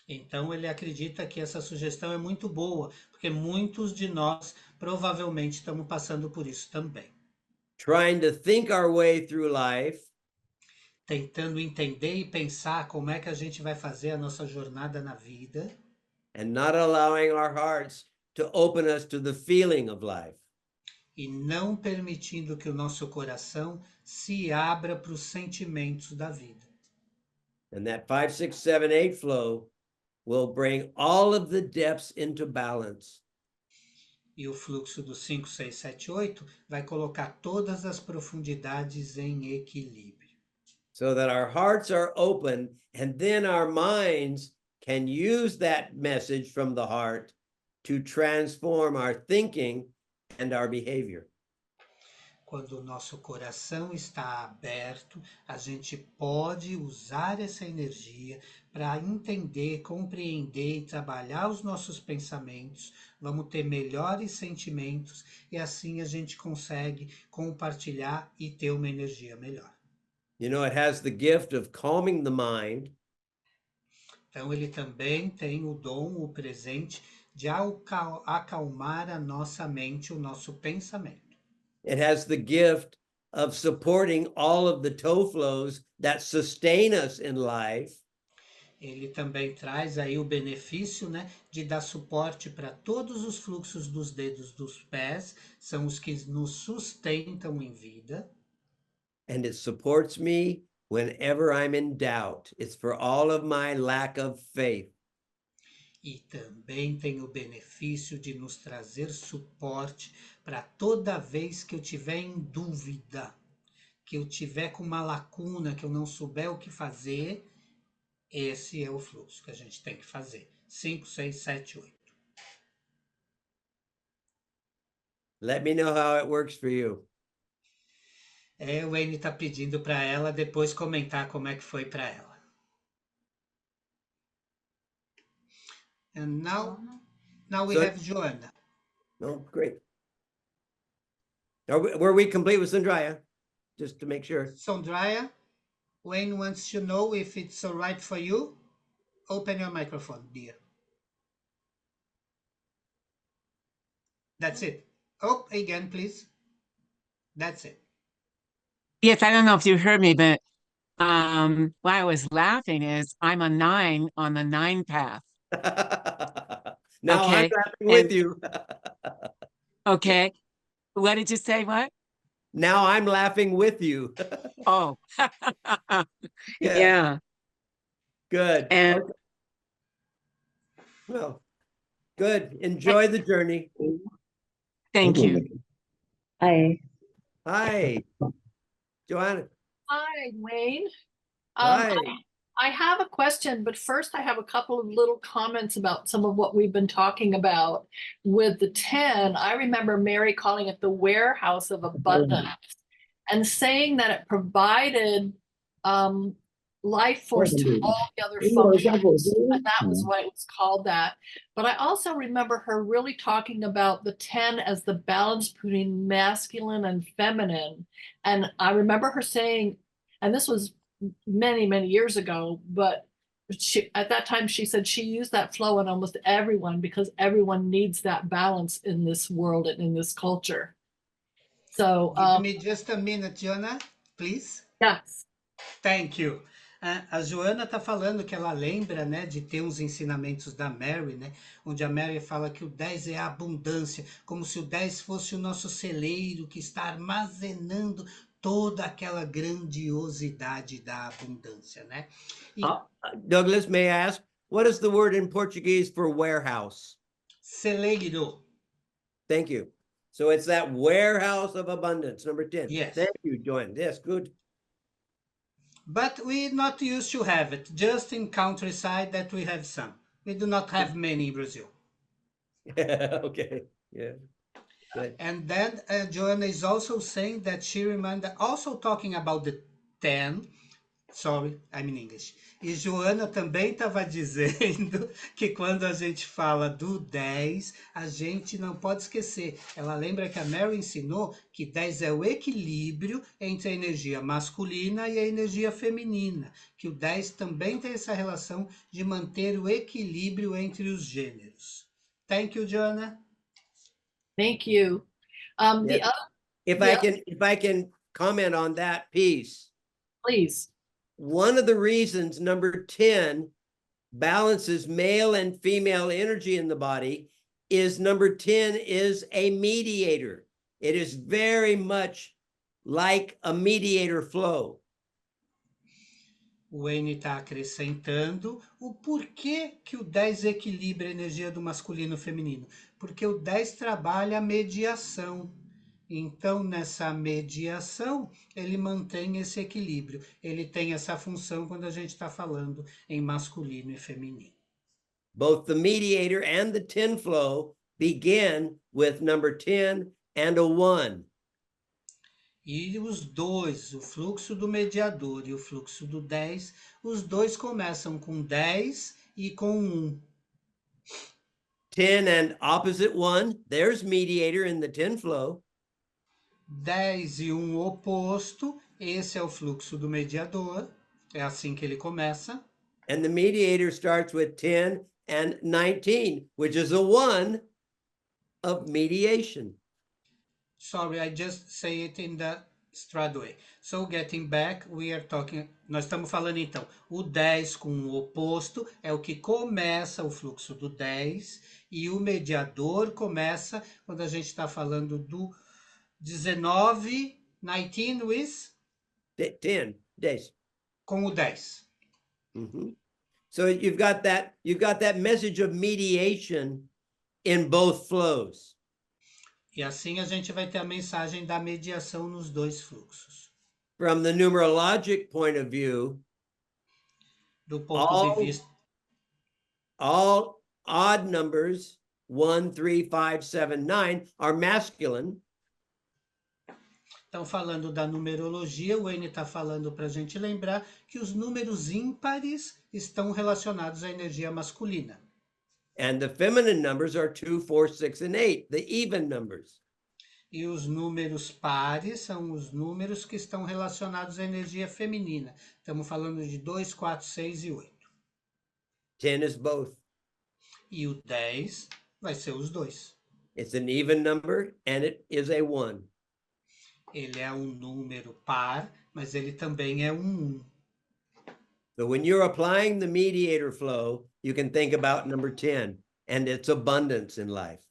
Então ele acredita que essa sugestão é muito boa, porque muitos de nós provavelmente estamos passando por isso também. Trying to think our way through life Tentando entender e pensar como é que a gente vai fazer a nossa jornada na vida and not allowing our hearts to open us to the feeling of life. e não permitindo que o nosso coração se abra para os sentimentos da vida. And that 5, 6, 7, 8 flow will bring all of the depths into balance. E o fluxo do 5, 6, 7, 8 vai colocar todas as profundidades em equilíbrio. So that our hearts are open, and then our minds can use that message from the heart to transform our thinking and our behavior. Quando o nosso coração está aberto, a gente pode usar essa energia para entender, compreender e trabalhar os nossos pensamentos. Vamos ter melhores sentimentos e assim a gente consegue compartilhar e ter uma energia melhor. You know, it has the gift of calming the mind, Então ele também tem o dom, o presente de acalmar a nossa mente, o nosso pensamento. it has the gift of supporting all of the toe flows that sustain us in life. Ele também traz aí o benefício, né, de dar suporte para todos os fluxos dos dedos dos pés, são os que nos sustentam em vida. And it supports me whenever I'm in doubt. It's for all of my lack of faith. E também tem o benefício de nos trazer suporte para toda vez que eu tiver em dúvida, que eu tiver com uma lacuna, que eu não souber o que fazer. Esse é o fluxo que a gente tem que fazer. 5, 6, 7, 8. Let me know how it works for you. O N está pedindo para ela depois comentar como é que foi para ela. And now we So- have Joanna. Oh, great. Were we complete with Sandraya? Just to make sure. Sondraya, Wayne wants to know if it's all right for you. Open your microphone, dear. That's it. Oh, again, please. That's it. Yes, I don't know if you heard me, but why I was laughing is I'm a 9 on the 9 path. Now I'm Okay, laughing with you. Okay. What did you say? What? Now I'm laughing with you. Oh, Yeah. yeah. Good. And Okay. Well, good. Enjoy the journey. thank you. Hi. Hi, Joanna. Hi, Wayne. Hi. I have a question, but first I have a couple of little comments about some of what we've been talking about with the 10. I remember Mary calling it the warehouse of abundance and saying that it provided life force to all the other functions, and that was why it was called that. But I also remember her really talking about the 10 as the balance between masculine and feminine. And I remember her saying, and this was many, many years ago, but at that time she said she used that flow in almost everyone because everyone needs that balance in this world and in this culture. So Give me just a minute, Joanna, please. yes. Thank you. A Joana está falando que ela lembra, né, de ter uns ensinamentos da Mary, né, onde a Mary fala que o 10 é a abundância, como se o 10 fosse o nosso celeiro que está armazenando toda aquela grandiosidade da abundância, né? E Douglas, may I ask, what is the word in Portuguese for warehouse? celeiro. Thank you. So it's that warehouse of abundance, number 10. Yes. Thank you, Joanne. Yes, good. But we're not used to have it, just in countryside that we have some. We do not have many in Brazil. Okay, yeah. Good. And then Joanna is also saying that she remember also talking about the 10, Sorry, I'm in English. E Joana também estava dizendo que quando a gente fala do 10, a gente não pode esquecer. Ela lembra que a Mary ensinou que 10 é o equilíbrio entre a energia masculina e a energia feminina. Que o 10 também tem essa relação de manter o equilíbrio entre os gêneros. Thank you, Joana. Thank you. The Yeah. other, If I can comment on that piece, please. one of the reasons number 10 balances male and female energy in the body is number 10 is a mediator. It is very much like a mediator flow. O Wayne está acrescentando o porquê que o 10 equilibra a energia do masculino e feminino. Porque o 10 trabalha a mediação. Então, nessa mediação, ele mantém esse equilíbrio. Ele tem essa função quando a gente está falando em masculino e feminino. Both the mediator and the 10 flow begin with number 10 and a 1. E os dois, o fluxo do mediador e o fluxo do 10, os dois começam com 10 e com 1. 10 and opposite 1, there's mediator in the 10 flow. 10 e 1 oposto, esse é o fluxo do mediador, é assim que ele começa. And the mediator starts with 10 and 19, which is a 1 of mediation. Sorry, I just say it in the straight way. So getting back, we are talking, nós estamos falando então, o 10 com o oposto é o que começa o fluxo do 10 e o mediador começa quando a gente está falando do 19, 19 with 10 days. com o 10. Mhm. So you've got that message of mediation in both flows. E assim a gente vai ter a mensagem da mediação nos dois fluxos. From the numerologic point of view, Do ponto de vista all odd numbers 1, 3, 5, 7, 9 are masculine. Então, falando da numerologia, o Wayne está falando para a gente lembrar que os números ímpares estão relacionados à energia masculina. And the feminine numbers are 2, 4, 6, and 8, the even numbers. E os números pares são os números que estão relacionados à energia feminina. Estamos falando de 2, 4, 6 e 8. 10 is both. E o 10 vai ser os dois. It's an even number and it is a 1. Ele é um número par, mas ele também é um 1. So when you're applying the mediator flow, you can think about number 10 and its abundance in life.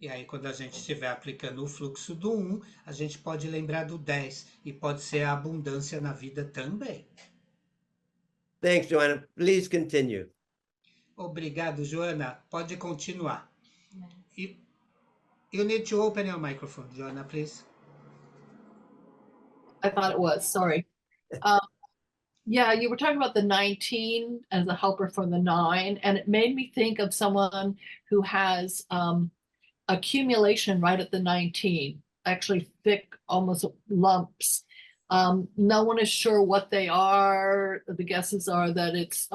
E aí, quando a gente estiver aplicando o fluxo do 1, a gente pode lembrar do 10 e pode ser a abundância na vida também. Thanks, Joanna. Please continue. Obrigado, Joana. Pode continuar. You need to open your microphone, Joana, please. I thought it was, sorry. Yeah, you were talking about the 19 as a helper for the 9, and it made me think of someone who has accumulation right at the 19, actually thick, almost lumps. No one is sure what they are. The guesses are that it's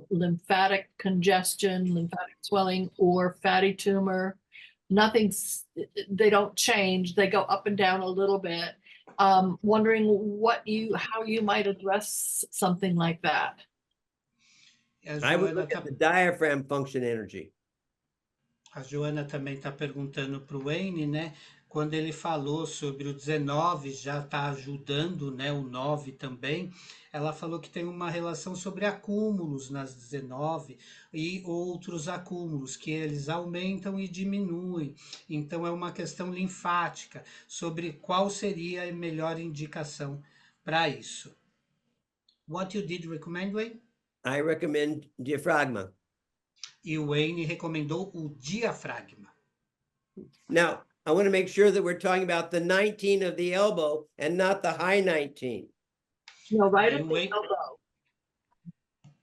lymphatic congestion, lymphatic swelling, or fatty tumor. They don't change. They go up and down a little bit. Wondering how you might address something like that. I would look at the diaphragm function energy. A Joana também está perguntando para o Wayne, né? Quando ele falou sobre o 19, já está ajudando, né? O 9 também. Ela falou que tem uma relação sobre acúmulos nas 19 e outros acúmulos, que eles aumentam e diminuem. Então, é uma questão linfática, sobre qual seria a melhor indicação para isso. What you did recommend, Wayne? I recommend diaphragma. E o Wayne recomendou o diafragma. Now, I want to make sure that we're talking about the 19 of the elbow and not the high 19. No, right at the Wait. elbow.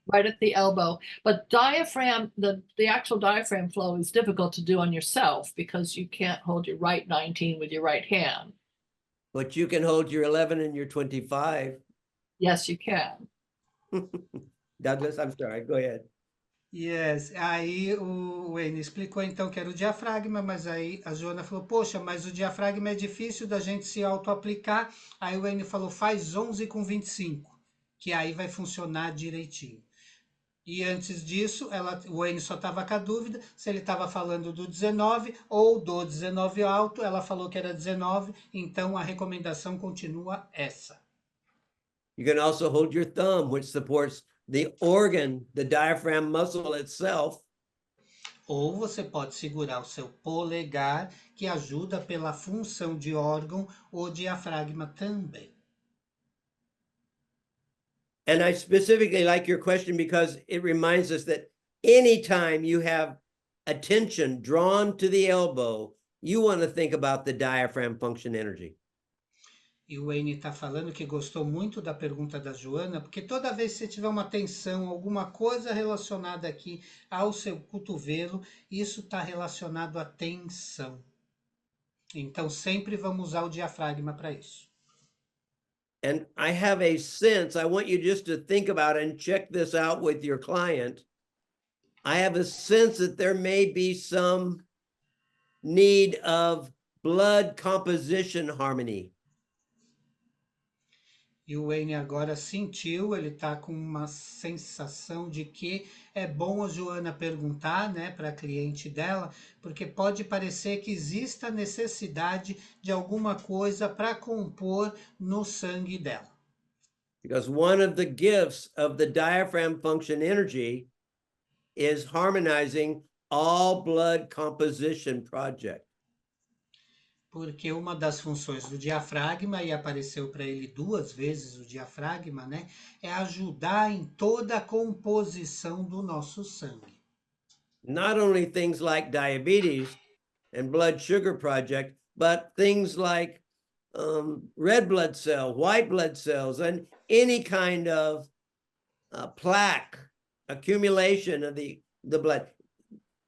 Right at the elbow. But diaphragm, the actual diaphragm flow is difficult to do on yourself because you can't hold your right 19 with your right hand. But you can hold your 11 and your 25. Yes, you can. Douglas, I'm sorry, go ahead. Yes. Aí o Wayne explicou então que era o diafragma, mas aí a Joana falou, poxa, mas o diafragma é difícil da gente se auto-aplicar. Aí o Wayne falou, faz 11 com 25, que aí vai funcionar direitinho. E antes disso, o Wayne só estava com a dúvida se ele estava falando do 19 ou do 19 alto. Ela falou que era 19, então a recomendação continua essa. You can also hold your thumb, which supports the organ, the diaphragm muscle itself. Ou você pode segurar o seu polegar, que ajuda pela função de órgão, o diafragma também. And I specifically like your question because it reminds us that anytime you have attention drawn to the elbow, you want to think about the diaphragm function energy. E o Wayne está falando que gostou muito da pergunta da Joana, porque toda vez que você tiver uma tensão, alguma coisa relacionada aqui ao seu cotovelo, isso está relacionado à tensão. Então, sempre vamos usar o diafragma para isso. And I have a sense, I want you just to think about and check this out with your client. I have a sense that there may be some need of blood composition harmony. E o Wayne agora sentiu, ele está com uma sensação de que é bom a Joana perguntar, né, para a cliente dela, porque pode parecer que exista necessidade de alguma coisa para compor no sangue dela. Because one of the gifts of the diaphragm function energy is harmonizing all blood composition project. Porque uma das funções do diafragma, e apareceu para ele 2 vezes o diafragma, né, é ajudar em toda a composição do nosso sangue. Not only things like diabetes and blood sugar project, but things like red blood cell, white blood cells, and any kind of plaque accumulation of the blood.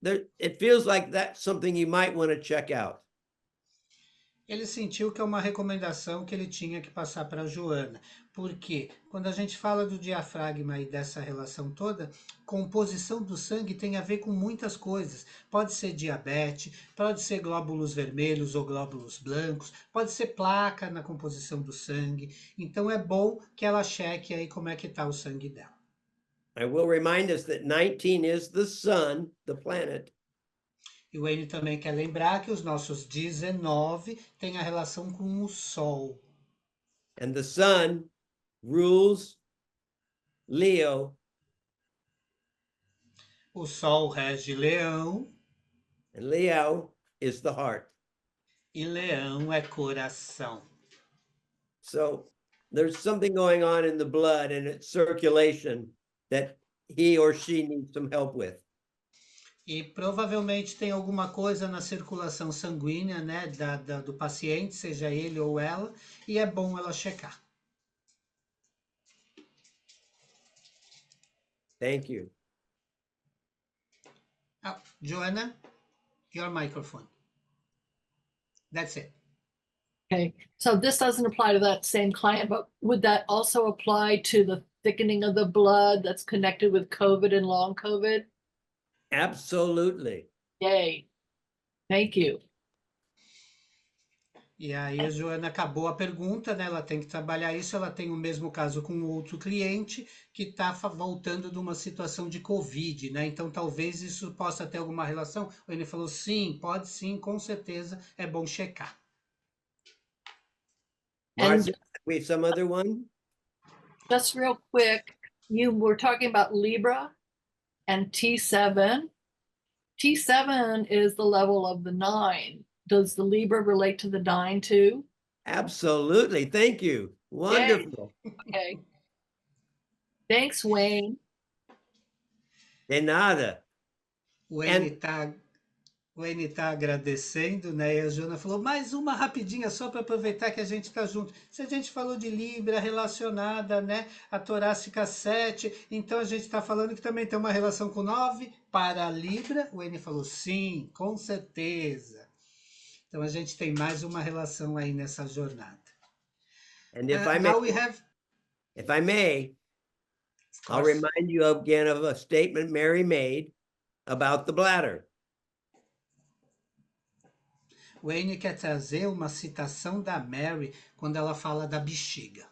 It feels like that's something you might want to check out. Ele sentiu que é uma recomendação que ele tinha que passar para a Joana, porque quando a gente fala do diafragma e dessa relação toda, composição do sangue tem a ver com muitas coisas. Pode ser diabetes, pode ser glóbulos vermelhos ou glóbulos brancos, pode ser placa na composição do sangue. Então é bom que ela cheque aí como é que está o sangue dela. I will remind us that 19 is the sun, the planet. E o Wayne também quer lembrar que os nossos 19 têm a relação com o Sol. And the sun rules Leo. O Sol rege Leão. And Leo is the heart. E Leão é coração. So there's something going on in the blood and its circulation that he or she needs some help with. E provavelmente tem alguma coisa na circulação sanguínea, né, do paciente, seja ele ou ela, e é bom ela checar. Thank you. Joanna, your microphone. That's it. Okay, so this doesn't apply to that same client, but would that also apply to the thickening of the blood that's connected with COVID and long COVID? Absolutely. Yay. Thank you. E aí a Joana acabou a pergunta, né? Ela tem que trabalhar isso. Ela tem o mesmo caso com outro cliente que está voltando de uma situação de Covid, né? Então talvez isso possa ter alguma relação. Ele falou sim, pode sim, com certeza é bom checar. Marcia, we have some other one? Just real quick, you were talking about Libra and T7. T7 is the level of the 9. Does the Libra relate to the 9 too? Absolutely. Thank you. Wonderful. Okay. Thanks, Wayne. De nada. O Wayne está agradecendo, né? E a Joana falou, mais uma rapidinha só para aproveitar que a gente está junto. Se a gente falou de Libra relacionada, né, a torácica 7, então a gente está falando que também tem uma relação com 9 para a Libra. O Wayne falou, sim, com certeza. Então a gente tem mais uma relação aí nessa jornada. And if I may, Now we have... if I may, Of I'll course. remind you again of a statement Mary made about the bladder. Wayne quer trazer uma citação da Mary quando ela fala da bexiga.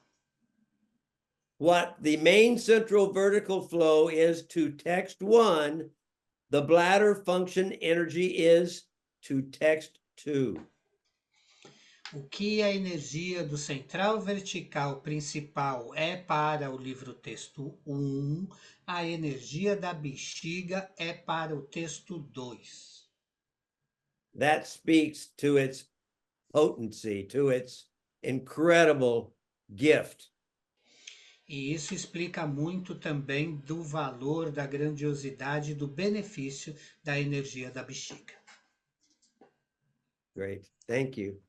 What the main central vertical flow is to text 1, the bladder function energy is to text 2. O que a energia do central vertical principal é para o livro texto 1, a energia da bexiga é para o texto 2. That speaks to its potency, to its incredible gift. E isso explica muito também do valor, da grandiosidade, do benefício da energia da bexiga. Great. Thank you.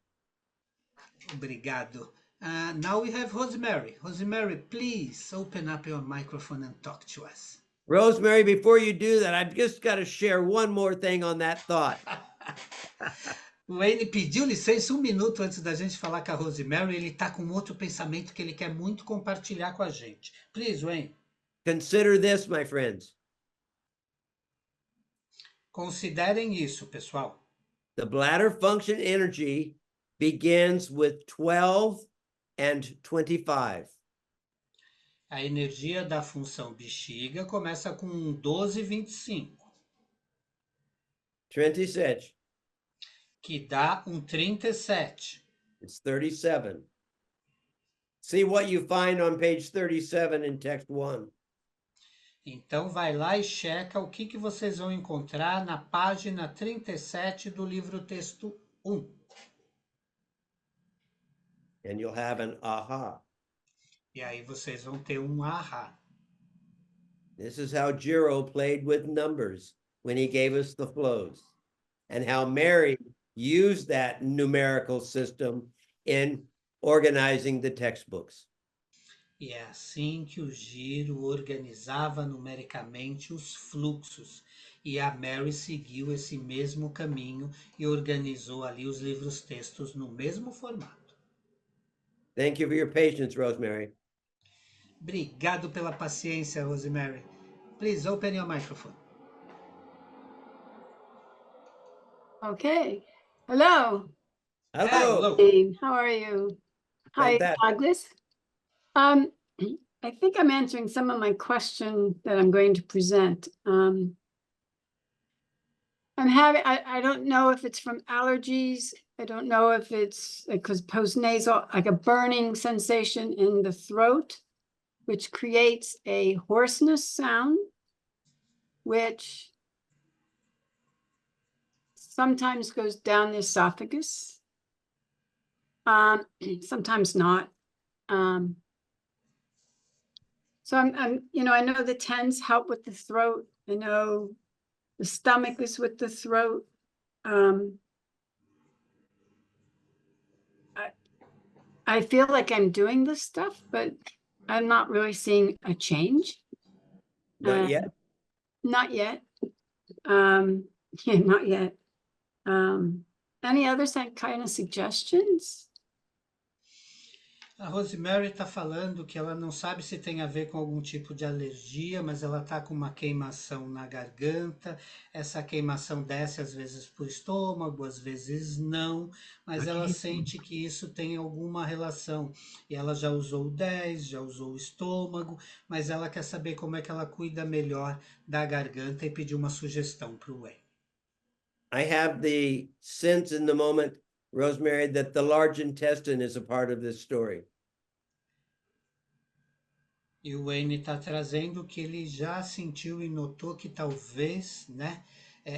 Obrigado. Now we have Rosemary. Rosemary, please open up your microphone and talk to us. Rosemary, before you do that, I've just got to share one more thing on that thought. O Wayne pediu licença 1 minuto antes da gente falar com a Rosemary. Ele está com outro pensamento que ele quer muito compartilhar com a gente. Please, Wayne. Consider this, my friends. Considerem isso, pessoal. The bladder function energy begins with 12 and 25. A energia da função bexiga começa com 12,25, 27. que dá 37. It's 37. See what you find on page 37 in text 1. Então vai lá e checa o que vocês vão encontrar na página 37 do livro texto 1. And you'll have an aha. E aí vocês vão ter um ahá. This is how Jiro played with numbers when he gave us the flows, and how Mary used that numerical system in organizing the textbooks. E é assim que o Giro organizava numericamente os fluxos. E a Mary seguiu esse mesmo caminho e organizou ali os livros textos no mesmo formato. Thank you for your patience, Rosemary. Obrigado pela paciência, Rosemary. Please open your microphone. Okay. Hello. Hello. Dave. How are you? Hi, Fantastic. Douglas. I think I'm answering some of my question that I'm going to present. I'm having, I don't know if it's from allergies. I don't know if it's because postnasal, like a burning sensation in the throat, which creates a hoarseness sound, which sometimes goes down the esophagus, sometimes not. So I'm, I know the 10s help with the throat. I know the stomach is with the throat. I feel like I'm doing this stuff, but I'm not really seeing a change. Not yet. Not yet. Yeah, not yet. Any other kind of suggestions? A Rosemary está falando que ela não sabe se tem a ver com algum tipo de alergia, mas ela está com uma queimação na garganta. Essa queimação desce às vezes para o estômago, às vezes não, mas ela sente que isso tem alguma relação. E ela já usou o 10, já usou o estômago, mas ela quer saber como é que ela cuida melhor da garganta e pediu uma sugestão para o Wayne. I have the sense in the moment, Rosemary, that the large intestine is a part of this story. E o Wayne está trazendo que ele já sentiu e notou que talvez,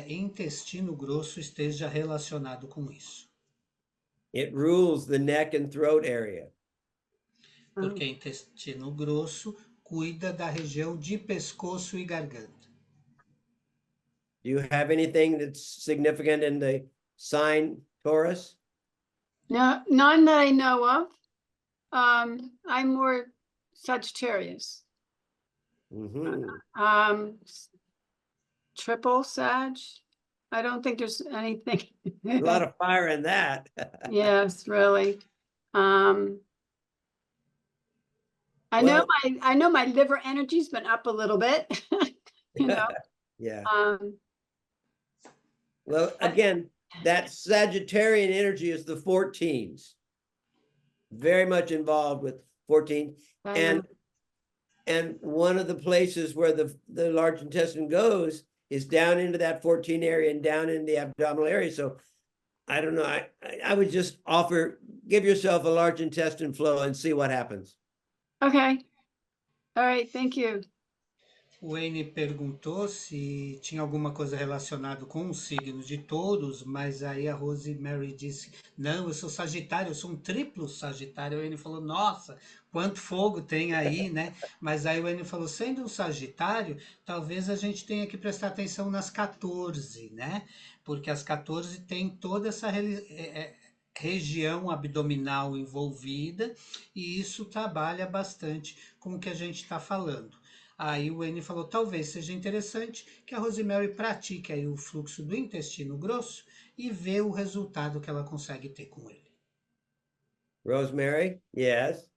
intestino grosso esteja relacionado com isso. It rules the neck and throat area. Porque intestino grosso cuida da região de pescoço e garganta. Do you have anything that's significant in the sign Taurus? No, none that I know of. I'm more Sagittarius. Mm-hmm. Triple Sag. I don't think there's anything. A lot of fire in that. Yes, really. I Well- know my liver energy's been up a little bit, you know, Yeah. um, Well, again, that Sagittarian energy is the 14s. Very much involved with 14. I And know. and one of the places where the large intestine goes is down into that 14 area and down in the abdominal area. So I don't know. I would just offer, give yourself a large intestine flow and see what happens. Okay. All right, thank you. O Wayne perguntou se tinha alguma coisa relacionada com os signos de touros, mas aí a Rosemary disse, não, eu sou Sagitário, eu sou um triplo Sagitário. O Wayne falou, nossa, quanto fogo tem aí, né? Mas aí o Wayne falou, sendo um Sagitário, talvez a gente tenha que prestar atenção nas 14, né? Porque as 14 tem toda essa região abdominal envolvida, e isso trabalha bastante com o que a gente está falando. Aí o Wayne falou, talvez seja interessante que a Rosemary pratique aí o fluxo do intestino grosso e vê o resultado que ela consegue ter com ele. Rosemary, yes.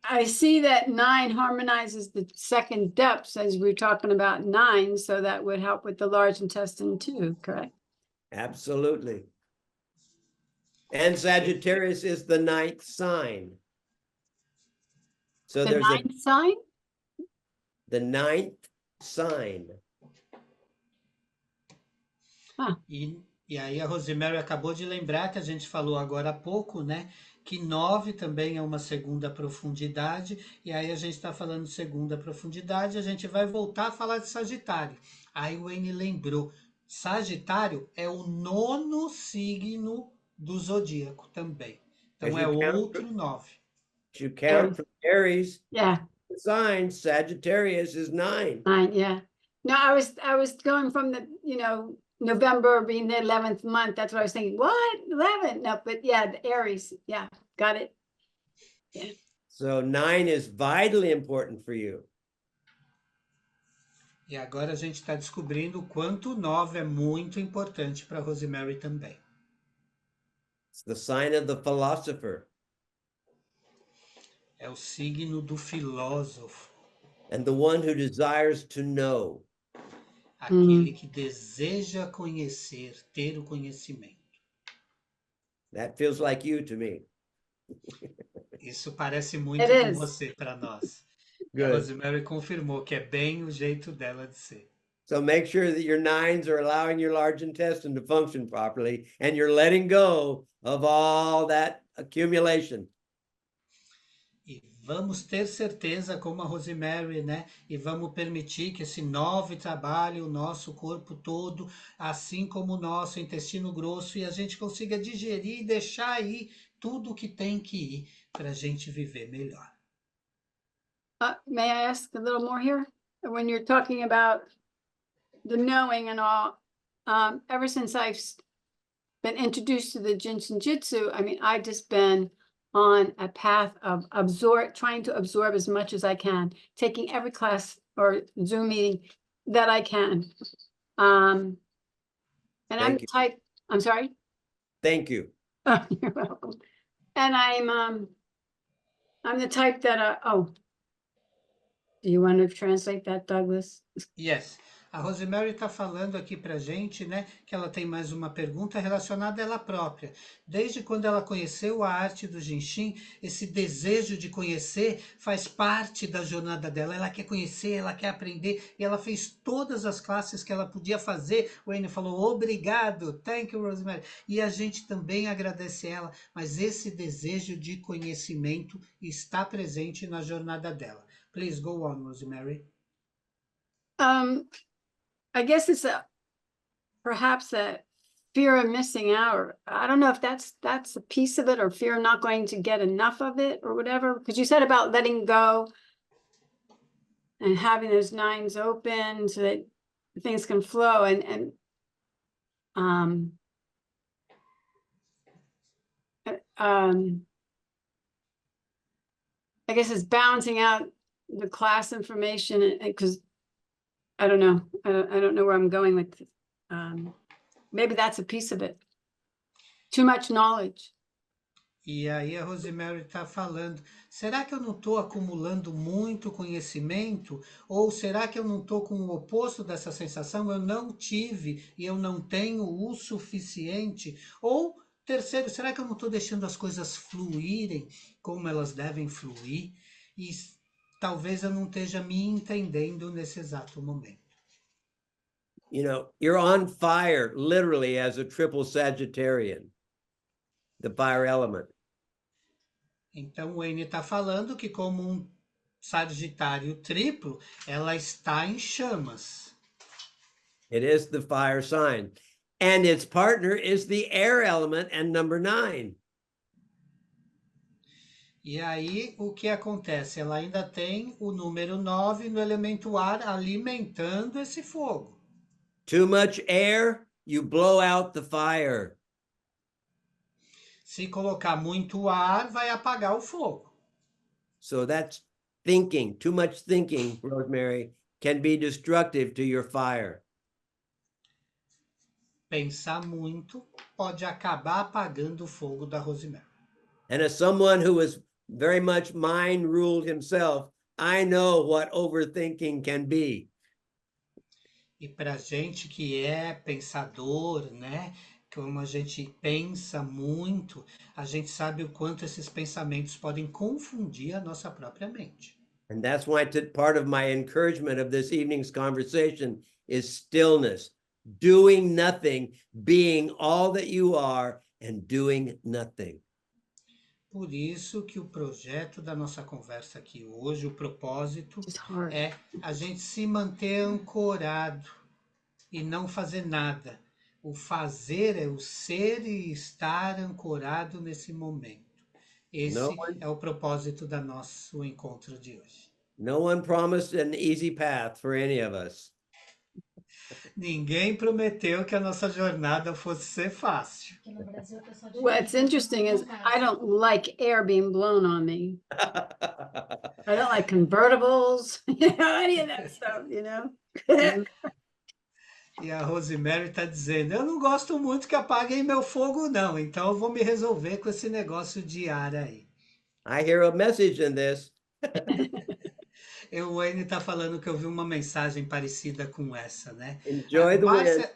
I see that 9 harmonizes the second depths as we're talking about 9, so that would help with the large intestine too, correct? Absolutely. And Sagittarius is the 9th sign. So The there's 9th sign? the 9th sign. E aí a Rosemary acabou de lembrar que a gente falou agora há pouco, né? Que 9 também é uma segunda profundidade, e aí a gente está falando de segunda profundidade, a gente vai voltar a falar de Sagitário. Aí o Wayne lembrou, Sagitário é o 9º signo do zodíaco também. Então As é you count- outro 9. You count from Aries Yeah, sign, Sagittarius is 9. 9, yeah. No, I was going from the, you know, November being the 11th month. That's what I was thinking. What? 11? No, but yeah, the Aries. Yeah, got it. So 9 is vitally important for you. E agora a gente está descobrindo o quanto o 9 é muito importante para Rosemary também. It's the sign of the philosopher É o signo do filósofo, and the one who desires to know. aquele que deseja conhecer, ter o conhecimento. That feels like you to me. Isso parece muito It com is. você para nós. E a Good. Rosemary confirmou que é bem o jeito dela de ser. So make sure that your 9s are allowing your large intestine to function properly and you're letting go of all that accumulation. E vamos ter certeza, como a Rosemary, né? E vamos permitir que esse 9 trabalhe o nosso corpo todo, assim como o nosso intestino grosso, e a gente consiga digerir e deixar aí tudo o que tem que ir para a gente viver melhor. May I ask a little more here? When you're talking about the knowing and all, ever since I've been introduced to the Jinsen Jitsu, I mean, I've just been on a path of trying to absorb as much as I can, taking every class or Zoom meeting that I can. And I'm Thank the you. type, I'm sorry? Thank you. Oh, you're welcome. And I'm the type that, do you want to translate that, Douglas? Yes. A Rosemary está falando aqui para a gente, né, que ela tem mais uma pergunta relacionada a ela própria. Desde quando ela conheceu a arte do Jinshin, esse desejo de conhecer faz parte da jornada dela. Ela quer conhecer, ela quer aprender, e ela fez todas as classes que ela podia fazer. O Wayne falou, obrigado, thank you, Rosemary. E a gente também agradece ela, mas esse desejo de conhecimento está presente na jornada dela. Please go on, Rosemary. I guess it's perhaps a fear of missing out, or I don't know if that's a piece of it, or fear of not going to get enough of it or whatever, because you said about letting go and having those 9s open so that things can flow, and I guess it's balancing out the class information, because I don't know. I don't know where I'm going with this. Maybe that's a piece of it. Too much knowledge. E aí a Rosemary está falando, será que eu não estou acumulando muito conhecimento? Ou será que eu não estou com o oposto dessa sensação? Eu não tive e eu não tenho o suficiente? Ou, terceiro, será que eu não estou deixando as coisas fluírem como elas devem fluir? E talvez eu não esteja me entendendo nesse exato momento. You know, you're on fire, literally, as a triple Sagittarian, the fire element. Então, o N está falando que, como um Sagitário triplo, ela está em chamas. It is the fire sign. And its partner is the air element and number 9. E aí, o que acontece? Ela ainda tem o número 9 no elemento ar alimentando esse fogo. Too much air, you blow out the fire. Se colocar muito ar, vai apagar o fogo. So that's thinking. Too much thinking, Rosemary, can be destructive to your fire. Pensar muito pode acabar apagando o fogo da Rosemary. And as someone who is very much mind ruled himself, I know what overthinking can be. E para gente que é pensador, né? Como a gente pensa muito, a gente sabe o quanto esses pensamentos podem confundir a nossa própria mente. And that's why part of my encouragement of this evening's conversation is stillness, doing nothing, being all that you are and doing nothing. Por isso que o projeto da nossa conversa aqui hoje, o propósito It's hard. é a gente se manter ancorado e não fazer nada. O fazer é o ser e estar ancorado nesse momento. Esse é o propósito do nosso encontro de hoje. No one promised an easy path for any of us. Ninguém prometeu que a nossa jornada fosse ser fácil. What's interesting is I don't like air being blown on me. I don't like convertibles, any of that stuff, E a Rosemary está dizendo, eu não gosto muito que apaguem meu fogo não, então eu vou me resolver com esse negócio de ar aí. I hear a message in this. O Wayne está falando que eu vi uma mensagem parecida com essa, né? Enjoy the wind.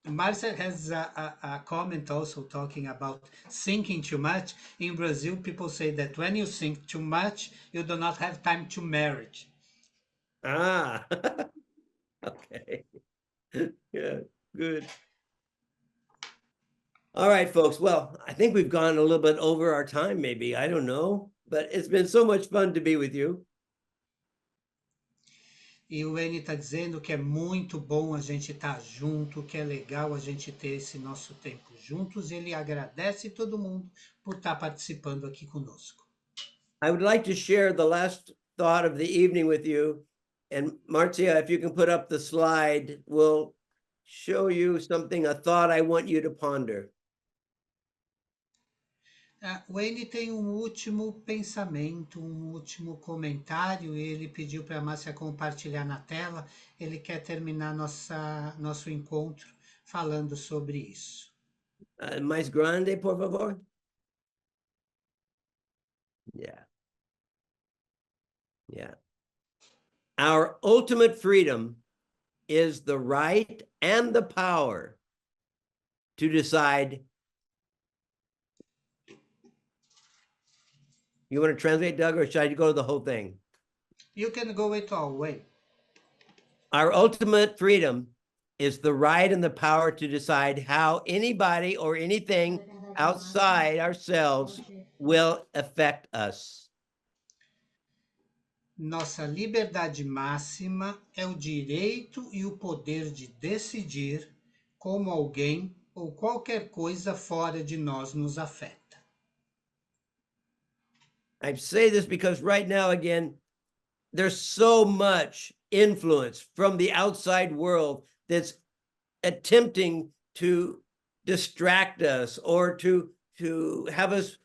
Marcia has a comment also talking about thinking too much. In Brazil, people say that when you think too much, you do not have time to marriage. Ah, okay. Yeah, good. All right, folks. Well, I think we've gone a little bit over our time, maybe. I don't know, but it's been so much fun to be with you. E o N está dizendo que é muito bom a gente estar junto, que é legal a gente ter esse nosso tempo juntos. Ele agradece todo mundo por estar participando aqui conosco. I would like to share the last thought of the evening with you. And Marcia, if you can put up the slide, we'll show you something, a thought I want you to ponder. O N tem um último pensamento, um último comentário. Ele pediu para a Márcia compartilhar na tela. Ele quer terminar nosso encontro falando sobre isso. Mais grande, por favor. Yeah. Yeah. Our ultimate freedom is the right and the power to decide. You want to translate, Doug, or should I go to the whole thing? You can go it all way. Our ultimate freedom is the right and the power to decide how anybody or anything outside ourselves will affect us. Nossa liberdade máxima é o direito e o poder de decidir como alguém ou qualquer coisa fora de nós nos afeta. I say this because right now, again, there's so much influence from the outside world that's attempting to distract us or to have us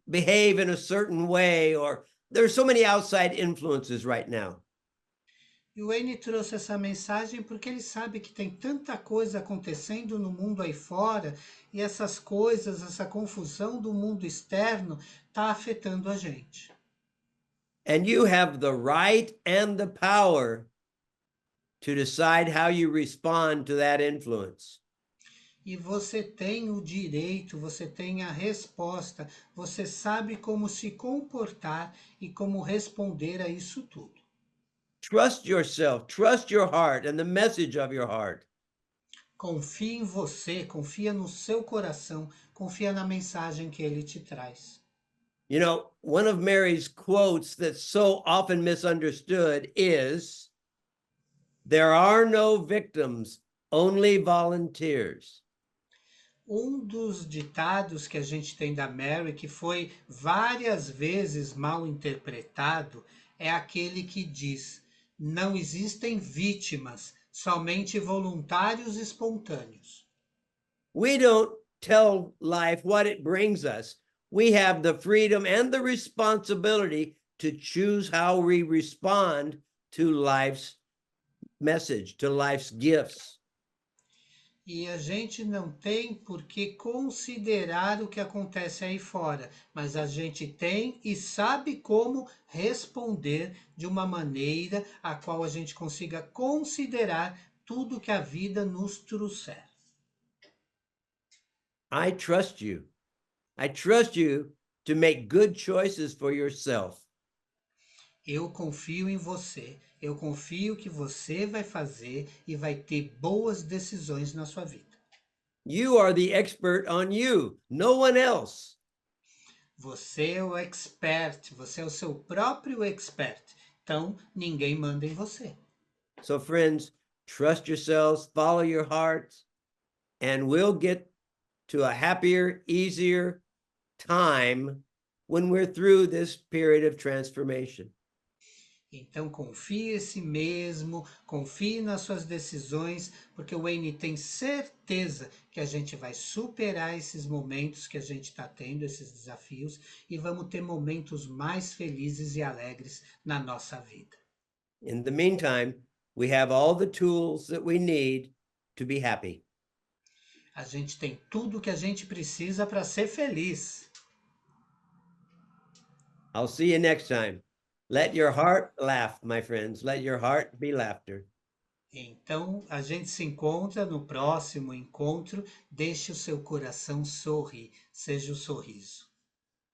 behave in a certain way, or there's so many outside influences right now. E o Wayne trouxe essa mensagem porque ele sabe que tem tanta coisa acontecendo no mundo aí fora e essas coisas, essa confusão do mundo externo está afetando a gente. And you have the right and the power to decide how you respond to that influence. E você tem o direito, você tem a resposta, você sabe como se comportar e como responder a isso tudo. Trust yourself, trust your heart and the message of your heart. Confia em você, confia no seu coração, confia na mensagem que ele te traz. You know, one of Mary's quotes that's so often misunderstood is, "There are no victims, only volunteers." Dos ditados que a gente tem da Mary, que foi várias vezes mal interpretado, é aquele que diz: não existem vítimas, somente voluntários espontâneos. We don't tell life what it brings us. We have the freedom and the responsibility to choose how we respond to life's message, to life's gifts. E a gente não tem por que considerar o que acontece aí fora, mas a gente tem e sabe como responder de uma maneira a qual a gente consiga considerar tudo que a vida nos trouxer. I trust you. I trust you to make good choices for yourself. Eu confio em você. Eu confio que você vai fazer e vai ter boas decisões na sua vida. You are the expert on you, no one else. Você é o expert, você é o seu próprio expert. Então, ninguém manda em você. So, friends, trust yourselves, follow your hearts, and we'll get to a happier, easier time when we're through this period of transformation. Então, confie em si mesmo, confie nas suas decisões, porque o Wayne tem certeza que a gente vai superar esses momentos que a gente está tendo, esses desafios, e vamos ter momentos mais felizes e alegres na nossa vida. In the meantime, we have all the tools that we need to be happy. A gente tem tudo que a gente precisa para ser feliz. I'll see you next time. Let your heart laugh, my friends. Let your heart be laughter. Então, a gente se encontra no próximo encontro. Deixe o seu coração sorrir, seja o sorriso.